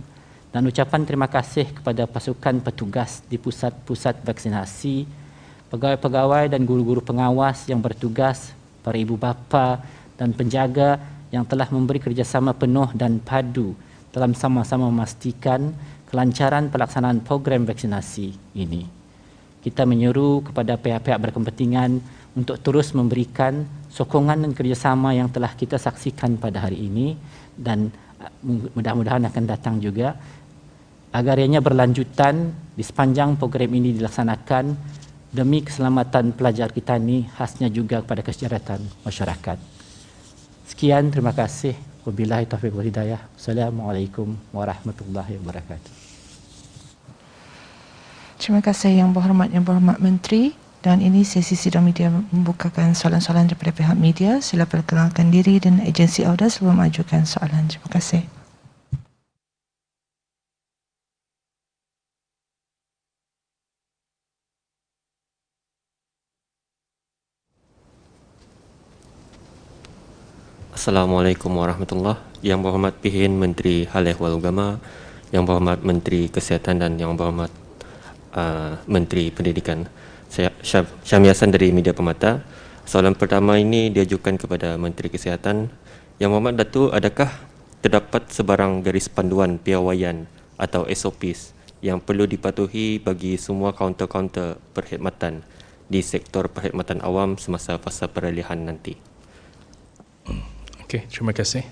dan ucapan terima kasih kepada pasukan petugas di pusat-pusat vaksinasi, pegawai-pegawai dan guru-guru pengawas yang bertugas, para ibu bapa dan penjaga yang telah memberi kerjasama penuh dan padu dalam sama-sama memastikan kelancaran pelaksanaan program vaksinasi ini. Kita menyeru kepada pihak-pihak berkepentingan untuk terus memberikan sokongan dan kerjasama yang telah kita saksikan pada hari ini dan mudah-mudahan akan datang juga agar ianya berlanjutan di sepanjang program ini dilaksanakan demi keselamatan pelajar kita ini, khasnya juga kepada kesejahteraan masyarakat. Sekian, terima kasih. Wabillahi taufiq wal hidayah. Assalamualaikum warahmatullahi wabarakatuh. Terima kasih Yang Berhormat Menteri, dan ini sesi sidang media membukakan soalan-soalan daripada pihak media. Sila perkenalkan diri dan agensi Auda sebelum mengajukan soalan. Terima kasih. Assalamualaikum warahmatullahi. Yang Berhormat Pihin Menteri Hal Ehwal Agama, Yang Berhormat Menteri Kesihatan dan Yang Berhormat Menteri Pendidikan. Saya Syamil Hassan dari Media Permata. Soalan pertama ini diajukan kepada Menteri Kesihatan. Yang Muhammad Datuk, adakah terdapat sebarang garis panduan piawaian atau SOPs yang perlu dipatuhi bagi semua kaunter-kaunter perkhidmatan di sektor perkhidmatan awam semasa fasa peralihan nanti? Okey, terima kasih.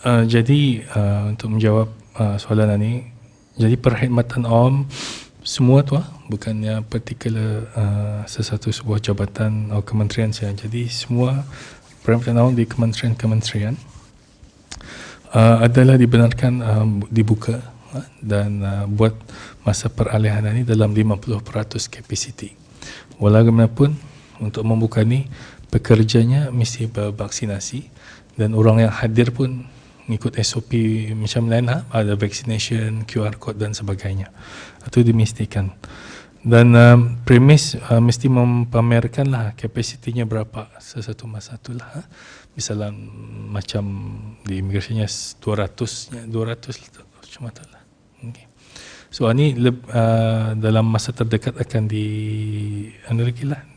Jadi untuk menjawab soalan ini, jadi perkhidmatan awam semua tu bukannya particular sesuatu sebuah jabatan atau kementerian saja. Jadi semua perkhidmatan awam di kementerian-kementerian adalah dibenarkan dibuka dan buat masa peralihan ini dalam 50% kapasiti. Walaupun untuk membuka ni pekerjanya mesti bervaksinasi dan orang yang hadir pun mengikut SOP macam lain, ada vaccination, QR code dan sebagainya. Itu dimestikan. Dan premis mesti mempamerkanlah kapasitinya berapa sesatu masa itulah. Misalnya macam di imigrasinya 200 macam itulah. Okay. So ini dalam masa terdekat akan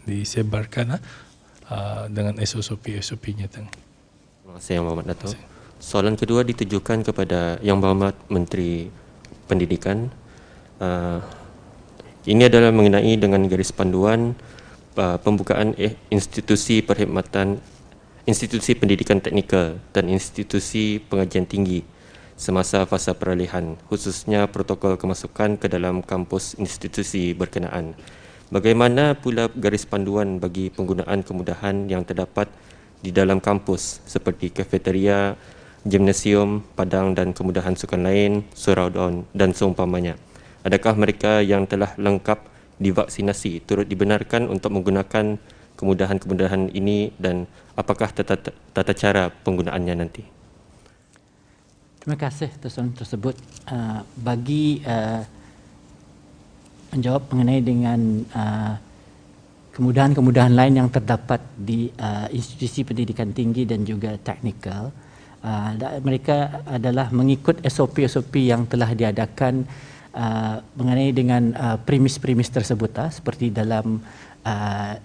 disebarkan dengan SOP-nya tang. Terima kasih Yang Berhormat Datuk. Soalan kedua ditujukan kepada Yang Berhormat Menteri Pendidikan. Ini adalah mengenai dengan garis panduan pembukaan institusi perkhidmatan, institusi pendidikan teknikal dan institusi pengajian tinggi semasa fasa peralihan, khususnya protokol kemasukan ke dalam kampus institusi berkenaan. Bagaimana pula garis panduan bagi penggunaan kemudahan yang terdapat di dalam kampus seperti kafeteria, gimnasium, padang dan kemudahan sukan lain, surau dan seumpamanya? Adakah mereka yang telah lengkap divaksinasi turut dibenarkan untuk menggunakan kemudahan-kemudahan ini dan apakah tata cara penggunaannya nanti? Terima kasih atas soalan tersebut. Bagi menjawab mengenai dengan kemudahan-kemudahan lain yang terdapat di institusi pendidikan tinggi dan juga teknikal, mereka adalah mengikut SOP-SOP yang telah diadakan mengenai dengan premis-premis tersebut, seperti dalam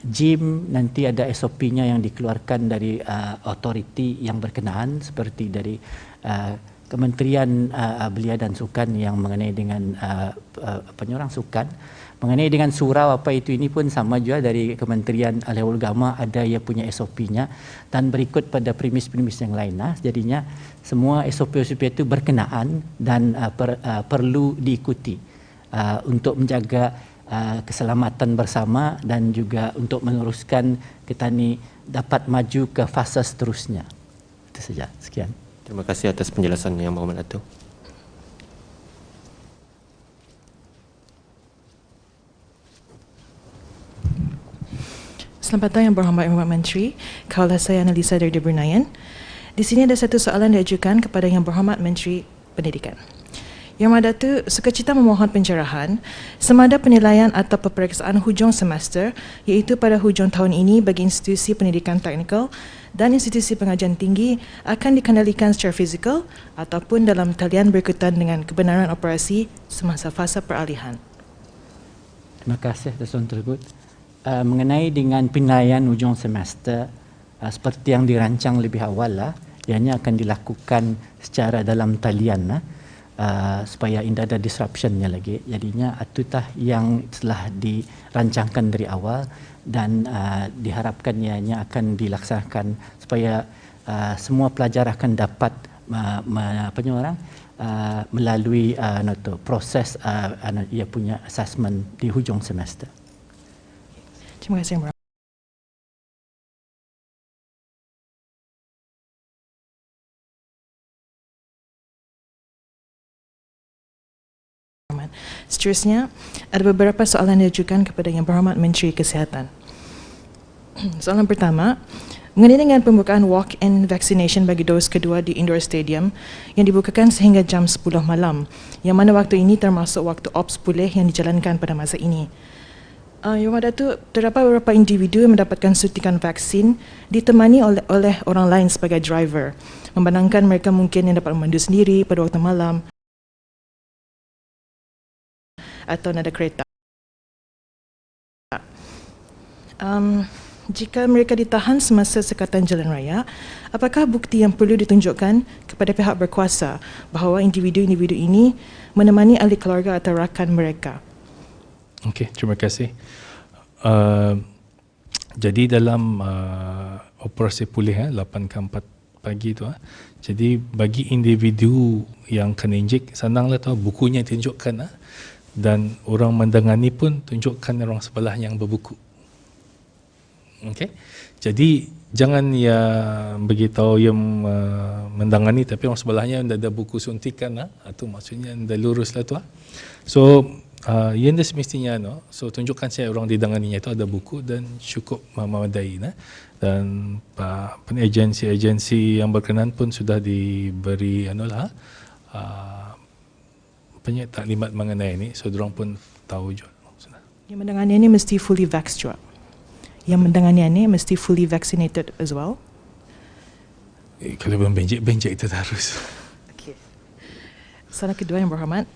gym nanti ada SOP-nya yang dikeluarkan dari autoriti yang berkenaan, seperti dari Kementerian Belia dan Sukan yang mengenai dengan penyurang sukan. Mengenai dengan surau apa itu ini pun sama juga dari Kementerian Alihul Agama, ada ia punya SOP-nya dan berikut pada premis-premis yang lain. Jadinya semua SOP-SOP itu berkenaan dan perlu diikuti untuk menjaga keselamatan bersama dan juga untuk meneruskan kita ni dapat maju ke fasa seterusnya. Itu saja. Sekian. Terima kasih atas penjelasan Yang Berhormat Datuk. Selamat datang Yang Berhormat Menteri. Kaulah saya Analisa dari Bruneian. Di sini ada satu soalan diajukan kepada Yang Berhormat Menteri Pendidikan. Yang Berhormat Datuk sukacita memohon pencerahan sama ada penilaian atau peperiksaan hujung semester iaitu pada hujung tahun ini bagi institusi pendidikan teknikal dan institusi pengajian tinggi akan dikendalikan secara fizikal ataupun dalam talian berkaitan dengan kebenaran operasi semasa fasa peralihan. Terima kasih atas soalan tersebut. Mengenai dengan penilaian hujung semester seperti yang dirancang lebih awal ianya akan dilakukan secara dalam talian supaya tidak ada disruptionnya lagi. Jadinya itutah yang telah dirancangkan dari awal dan diharapkan ianya akan dilaksanakan supaya semua pelajar akan dapat melalui proses ia punya assessment di hujung semester. Terima kasih Yang Berhormat. Seterusnya, ada beberapa soalan diajukan kepada Yang Berhormat Menteri Kesihatan. Soalan pertama, mengenai dengan pembukaan walk-in vaccination bagi dos kedua di indoor stadium yang dibukakan sehingga jam 10 malam, yang mana waktu ini termasuk waktu ops pulih yang dijalankan pada masa ini. Yang Berhormat Datuk, terdapat beberapa individu yang mendapatkan suntikan vaksin ditemani oleh orang lain sebagai driver, memandangkan mereka mungkin yang dapat memandu sendiri pada waktu malam atau nada kereta. Jika mereka ditahan semasa sekatan jalan raya, apakah bukti yang perlu ditunjukkan kepada pihak berkuasa bahawa individu-individu ini menemani ahli keluarga atau rakan mereka? Okey, terima kasih. Jadi dalam operasi pulih 8 ke 4 pagi tu, jadi bagi individu yang kena injek, senanglah tahu bukunya tunjukkan, dan orang mendengani pun tunjukkan orang sebelah yang berbuku. Okey, jadi jangan ya beritahu yang mendengani tapi orang sebelahnya dah ada buku suntikan, itu maksudnya dah lurus lah tu. So yang dah semestinya so tunjukkan saya orang didenganinya itu ada buku dan cukup memadai, dan agensi-agensi yang berkenan pun sudah diberi taklimat mengenai ini, so diorang pun tahu juga. Yang mendengarnya ini mesti fully vaxxed juga. Yang mendengarnya ini mesti fully vaccinated as well. Kalau belum benjek itu harus. Okay. Soalan kedua yang berhormat.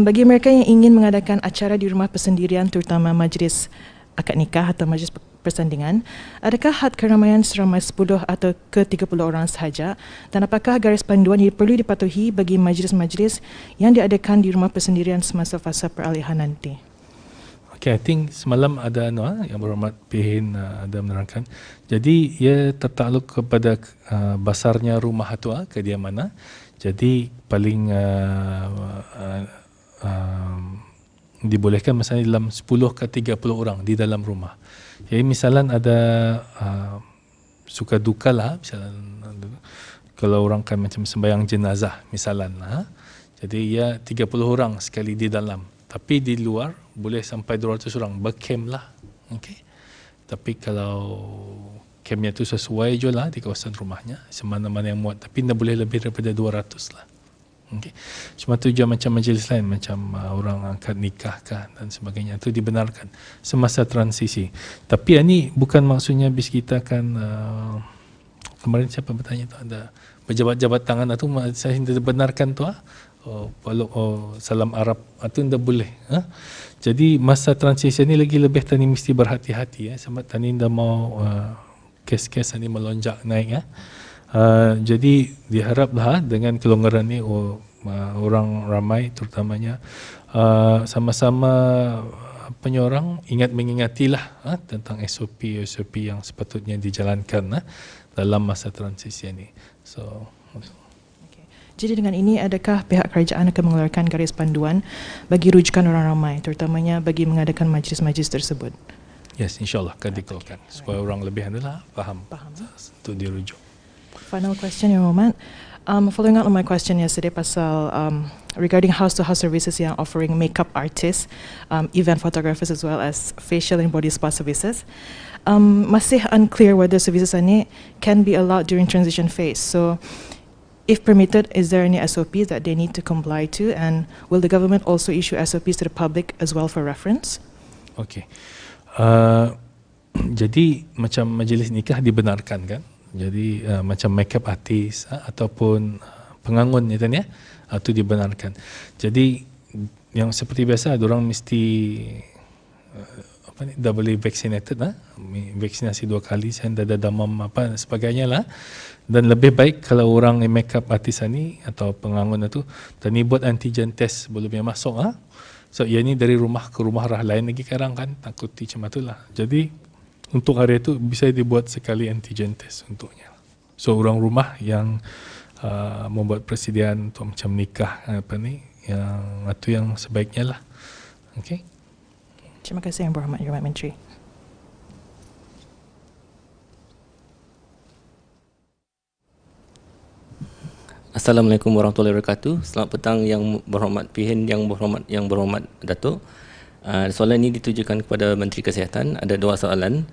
Bagi mereka yang ingin mengadakan acara di rumah persendirian, terutama majlis akad nikah atau majlis persandingan, adakah had keramaian seramai 10 atau ke 30 orang sahaja, dan apakah garis panduan yang perlu dipatuhi bagi majlis-majlis yang diadakan di rumah persendirian semasa fasa peralihan nanti? Okay, I think semalam ada yang berhormat Pihin ada menerangkan. Jadi ia tertakluk kepada besarnya rumah itu, kediaman. Jadi paling dibolehkan misalnya dalam 10 ke 30 orang di dalam rumah. Jadi misalnya ada suka duka lah, misalnya kalau orang kan macam sembahyang jenazah misalnya, jadi ya 30 orang sekali di dalam, tapi di luar boleh sampai 200 orang, berkem lah. Okay. Tapi kalau kemnya tu sesuai je lah di kawasan rumahnya, semana-mana yang muat, tapi tidak boleh lebih daripada 200 lah. Okay. Cuma tu je macam majlis lain, macam orang angkat nikah dan sebagainya, itu dibenarkan semasa transisi. Tapi ini bukan maksudnya bis kita akan kemarin siapa bertanya tu ada berjabat-jabat tangan itu saya tidak benarkan tu salam Arab itu tidak boleh. Jadi masa transisi ni lagi lebih tani mesti berhati-hati sebab tani dah mau kes-kes ni melonjak naik jadi diharaplah dengan kelonggaran ni orang ramai terutamanya sama-sama penyorang mengingatilah tentang SOP yang sepatutnya dijalankan dalam masa transisi ini. So jadi dengan ini, adakah pihak kerajaan akan mengeluarkan garis panduan bagi rujukan orang ramai, terutamanya bagi mengadakan majlis-majlis tersebut? Yes, insyaAllah akan dikeluarkan supaya orang lebih faham untuk dirujuk. Final question, Your Hormat. Following up on my question yesterday pasal regarding house-to-house services yang offering makeup artists, event photographers as well as facial and body spa services, masih unclear whether services ini can be allowed during transition phase. So, if permitted, is there any SOPs that they need to comply to, and will the government also issue SOPs to the public as well for reference? Okay. Jadi macam majlis nikah dibenarkan kan? Jadi macam makeup artist ataupun pengangun itu dibenarkan. Jadi yang seperti biasa, orang mesti double vaccinated vaksinasi 2 kali, saya dah ada demam sebagainya lah. Dan lebih baik kalau orang makeup artis ni atau pengangun itu tani buat antigen test sebelum dia masuk So ia ni dari rumah ke rumah lain lagi sekarang kan, takuti macam itulah. Jadi untuk hari itu bisa dibuat sekali antigen test untuknya. So orang rumah yang membuat persediaan untuk macam nikah yang itu yang sebaiknya lah. Okay. Terima kasih Yang Berhormat Menteri. Assalamualaikum warahmatullahi wabarakatuh. Selamat petang Yang Berhormat Pihin, Yang Berhormat Datuk. Soalan ini ditujukan kepada Menteri Kesihatan. Ada 2 soalan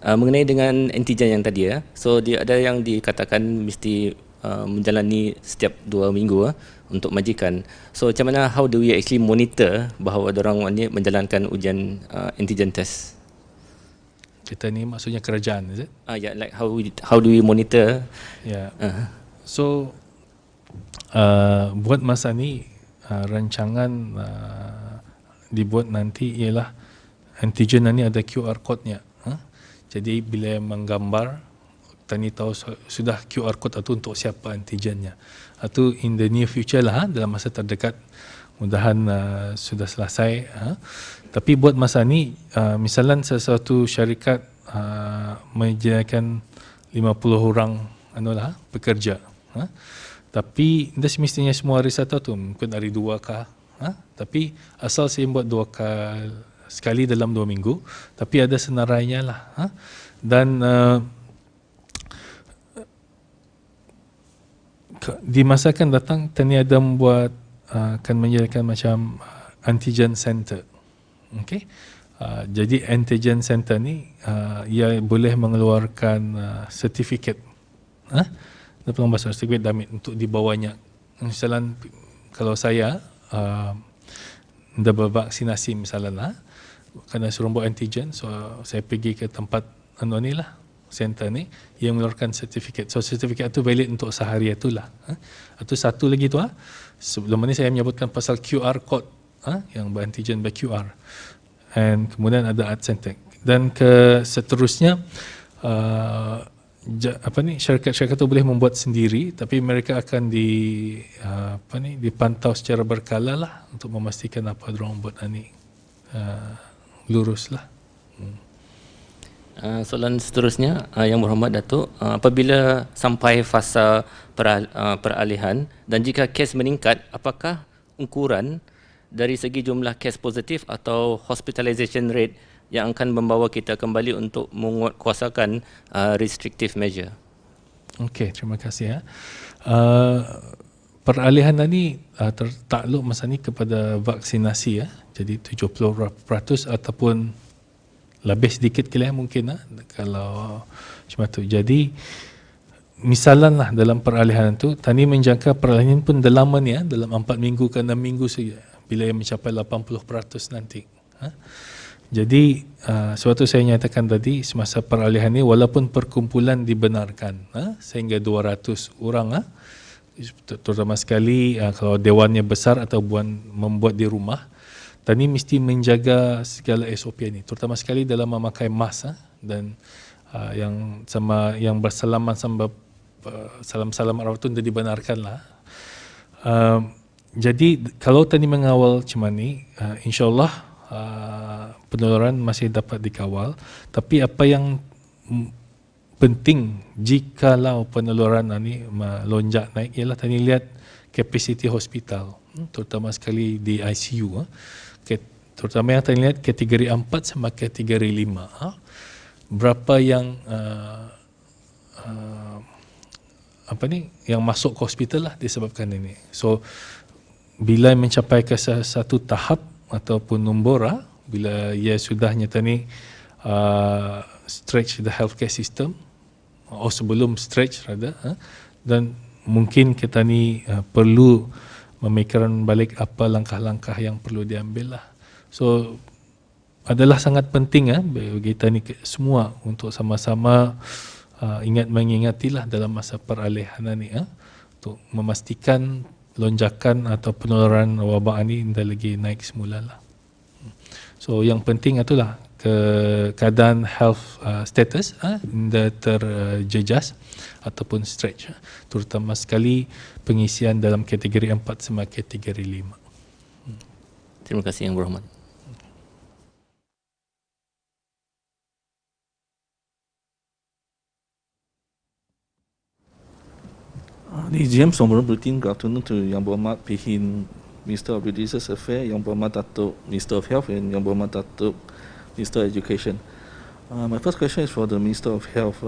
mengenai dengan antigen yang tadi So dia ada yang dikatakan mesti menjalani setiap 2 minggu untuk majikan. So macam mana, how do we actually monitor bahawa orang ini menjalankan ujian antigen test? Kita ni maksudnya kerajaan, is it? Yeah, like how do we monitor? Yeah. So buat masa ni rancangan dibuat nanti ialah antigen ni ada QR code-nya. Jadi bila menggambar, tani tahu sudah QR code itu untuk siapa antigennya. Itu in the near future lah, dalam masa terdekat. Mudahan sudah selesai. Tapi buat masa ni, misalnya sesuatu syarikat menyediakan 50 orang pekerja. Tapi tidak semestinya semua hari satu tu, mungkin hari 2 kah. Tapi asal saya buat 2 kali sekali dalam 2 minggu, tapi ada senarainya lah. Dan di masa akan datang, Tani ada membuat akan menyediakan macam antigen center. Okay? Jadi antigen center ni ia boleh mengeluarkan sertifikat. Dia perlu bahasa sertifikat damit untuk dibawanya. Misalnya kalau saya dah bervaksinasi misalnya, kena suruh buat antigen, so saya pergi ke tempat ni lah, center ni yang mengeluarkan sertifikat. So sertifikat tu valid untuk sehari itulah. Itu satu lagi tu sebelum ni saya menyebutkan pasal QR code yang berantigen by QR. And kemudian ada art center. Dan ke seterusnya syarikat-syarikat itu boleh membuat sendiri, tapi mereka akan dipantau secara berkala lah untuk memastikan apa dorang buat ni lurus lah. Soalan seterusnya, Yang Berhormat Datuk, apabila sampai fasa peralihan dan jika kes meningkat, apakah ukuran dari segi jumlah kes positif atau hospitalization rate yang akan membawa kita kembali untuk menguatkuasakan restrictive measure? Okey, terima kasih. Peralihan ni tertakluk masa ni kepada vaksinasi. Jadi 70% ataupun lebih sedikit mungkin kalau macam tu. Jadi misalnya dalam peralihan tu, Tani menjangka peralihan pun dalam dalam 4 minggu ke 6 minggu saja bila yang mencapai 80% nanti. Jadi sebab tu saya nyatakan tadi semasa peralihan ni walaupun perkumpulan dibenarkan sehingga 200 orang, terutama sekali kalau dewannya besar atau membuat di rumah, Tani mesti menjaga segala SOP ni, terutama sekali dalam memakai mask dan yang bersalaman sama salam-salam Arab tu tidak dibenarkan lah. Jadi kalau Tani mengawal macam ni, insyaAllah penularan masih dapat dikawal. Tapi apa yang penting jikalau penularan ni melonjak naik ialah Tani lihat kapasiti hospital, terutama sekali di ICU. Terutama yang Tani lihat kategori 4 sama kategori 5. Berapa yang yang masuk ke hospital lah disebabkan ini. So bila mencapai ke satu tahap ataupun nombor, bila ia sudah nyata ni stretch the healthcare system, atau sebelum stretch dan mungkin kita ni perlu memikirkan balik apa langkah-langkah yang perlu diambil lah. So adalah sangat penting bagi kita ni semua untuk sama-sama mengingatilah dalam masa peralihan ni untuk memastikan lonjakan atau penularan wabak ini tidak lagi naik semula lah. So yang penting itulah keadaan health status tidak terjejas ataupun stretch, terutama sekali pengisian dalam kategori 4 sama kategori 5. Terima kasih Yang Berhormat. Ni James Sombong Bulletin. Good afternoon to Yang Berhormat Pihin, Minister of Religious Affairs, Yang Berhormat Datuk Minister of Health, and Yang Berhormat Datuk Minister of Education. My first question is for the Minister of Health.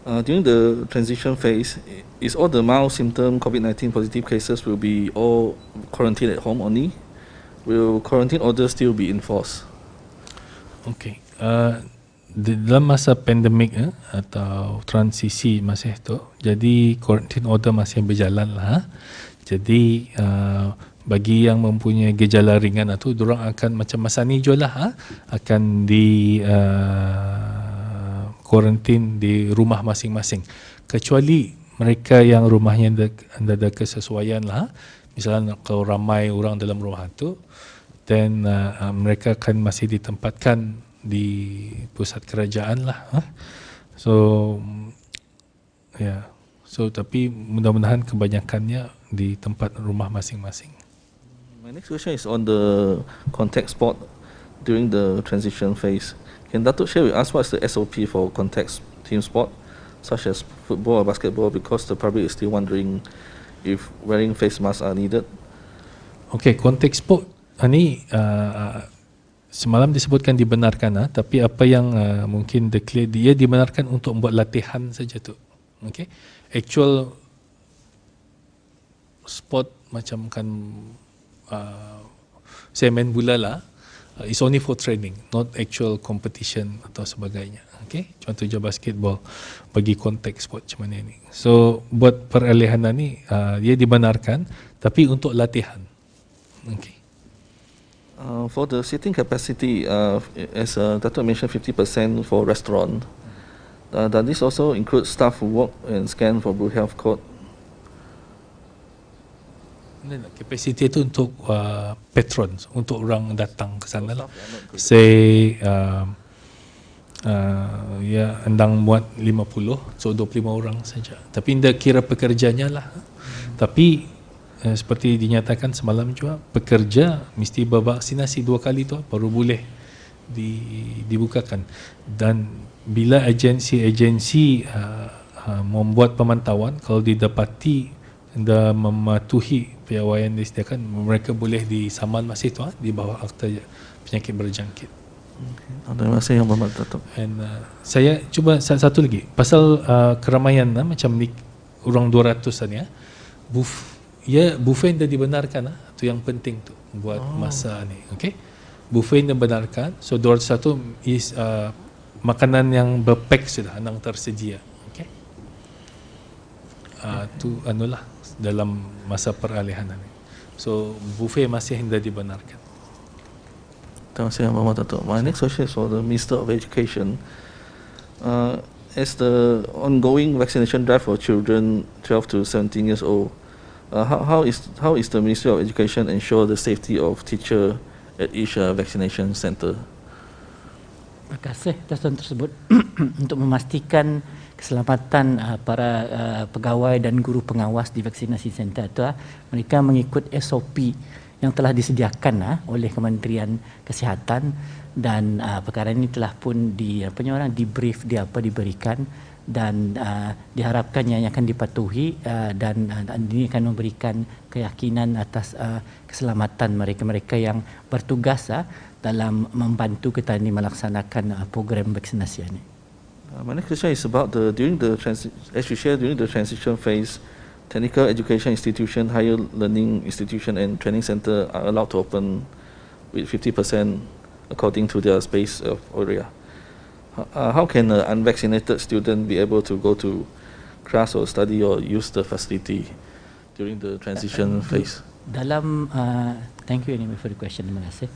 During the transition phase, is all the mild symptom COVID-19 positive cases will be all quarantined at home only? Will quarantine orders still be enforced? Okay. Dalam masa pandemik atau transisi masih tu, jadi quarantine order masih berjalan lah. Jadi bagi yang mempunyai gejala ringan itu, diorang akan macam masa ni jualah akan di quarantine di rumah masing-masing. Kecuali mereka yang rumahnya ada kesesuaian lah. Misalnya kalau ramai orang dalam rumah itu, then mereka akan masih ditempatkan di pusat kerajaan lah. So ya, so tapi mudah-mudahan kebanyakannya di tempat rumah masing-masing. My next question is on the contact sport during the transition phase. Can Datuk share with us what's the SOP for contact team sport, such as football or basketball, because the public is still wondering if wearing face masks are needed? Okay, contact sport ni semalam disebutkan dibenarkan, tapi apa yang mungkin declare dia dibenarkan untuk buat latihan saja tu. Okay, actual sport macam kan saya main bola lah, it's only for training, not actual competition atau sebagainya. Okay, contohnya basketball bagi contact sport macam mana ni. So buat peralihan ni dia dibenarkan tapi untuk latihan. Okay. For the seating capacity, as Dato' mentioned, 50% for restaurant. Does this also include staff who walk and scan for Blue Health Code? Capacity itu untuk patrons, untuk orang datang ke sana lah. Say ya endang buat 50, so 25 orang saja. Tapi tidak kira pekerjanya lah. Tapi seperti dinyatakan semalam juga, pekerja mesti bervaksinasi 2 kali tu baru boleh dibukakan. Dan bila agensi-agensi membuat pemantauan, kalau didapati dan mematuhi piawaian disediakan, mereka boleh disaman masa itu di bawah Akta Penyakit Berjangkit. Terima kasih Yang Berhormat Datuk. And saya cuba satu lagi pasal keramaian macam ni, orang 200-an ya. Buffet dah dibenarkan tu yang penting tu buat masa ni. Okay, buffet dah dibenarkan, so 201 is makanan yang berpack sudah, yang tersedia. Okay, tu anulah dalam masa peralihan ni. So buffet masih dah dibenarkan. Terima kasih Yang Berhormat Datuk. My next question is for the Minister of Education. As the ongoing vaccination drive for children 12 to 17 years old, how is the Ministry of Education ensure the safety of teacher at each vaccination center? Terima kasih atas soalan tersebut. Untuk memastikan keselamatan para pegawai dan guru pengawas di vaksinasi center itu, mereka mengikut SOP yang telah disediakan oleh Kementerian Kesihatan, dan perkara ini telah pun dibrief, diberikan, dan diharapkan yang akan dipatuhi, dan ini akan memberikan keyakinan atas keselamatan mereka-mereka yang bertugas dalam membantu kita ini melaksanakan program vaksinasi ini. My next question is about during the transition phase, technical education institution, higher learning institution and training center are allowed to open with 50% according to their space of area. How can an unvaccinated student be able to go to class or study or use the facility during the transition phase? Dalam thank you anyway for the question. Terima kasih.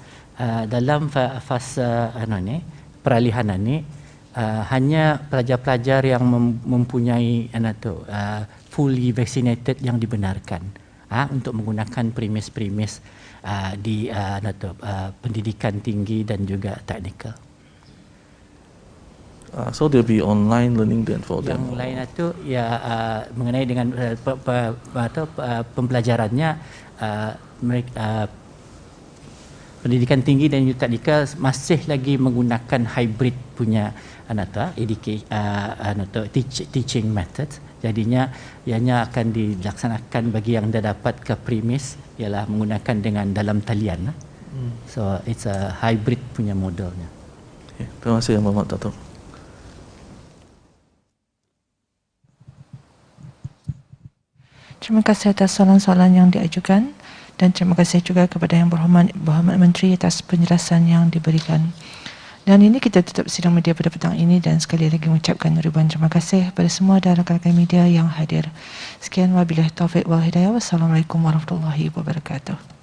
Dalam fasa peralihan ini, hanya pelajar-pelajar yang mempunyai fully vaccinated yang dibenarkan untuk menggunakan premis-premis di pendidikan tinggi dan juga teknikal. So there'll be online learning then for them. Yang lain itu mengenai dengan pembelajarannya, pendidikan tinggi dan juga teknikal masih lagi menggunakan hybrid punya teaching method. Jadinya ianya akan dilaksanakan bagi yang dah dapat ke premis ialah menggunakan dengan dalam talian. So it's a hybrid punya modelnya. Okay. Terima kasih Yang Berhormat Datuk. Terima kasih atas soalan-soalan yang diajukan, dan terima kasih juga kepada Yang Berhormat Menteri atas penjelasan yang diberikan. Dan ini kita tutup sidang media pada petang ini, dan sekali lagi mengucapkan ribuan terima kasih kepada semua dan rakan-rakan media yang hadir. Sekian, wabillahi taufiq wal hidayah. Wassalamualaikum warahmatullahi wabarakatuh.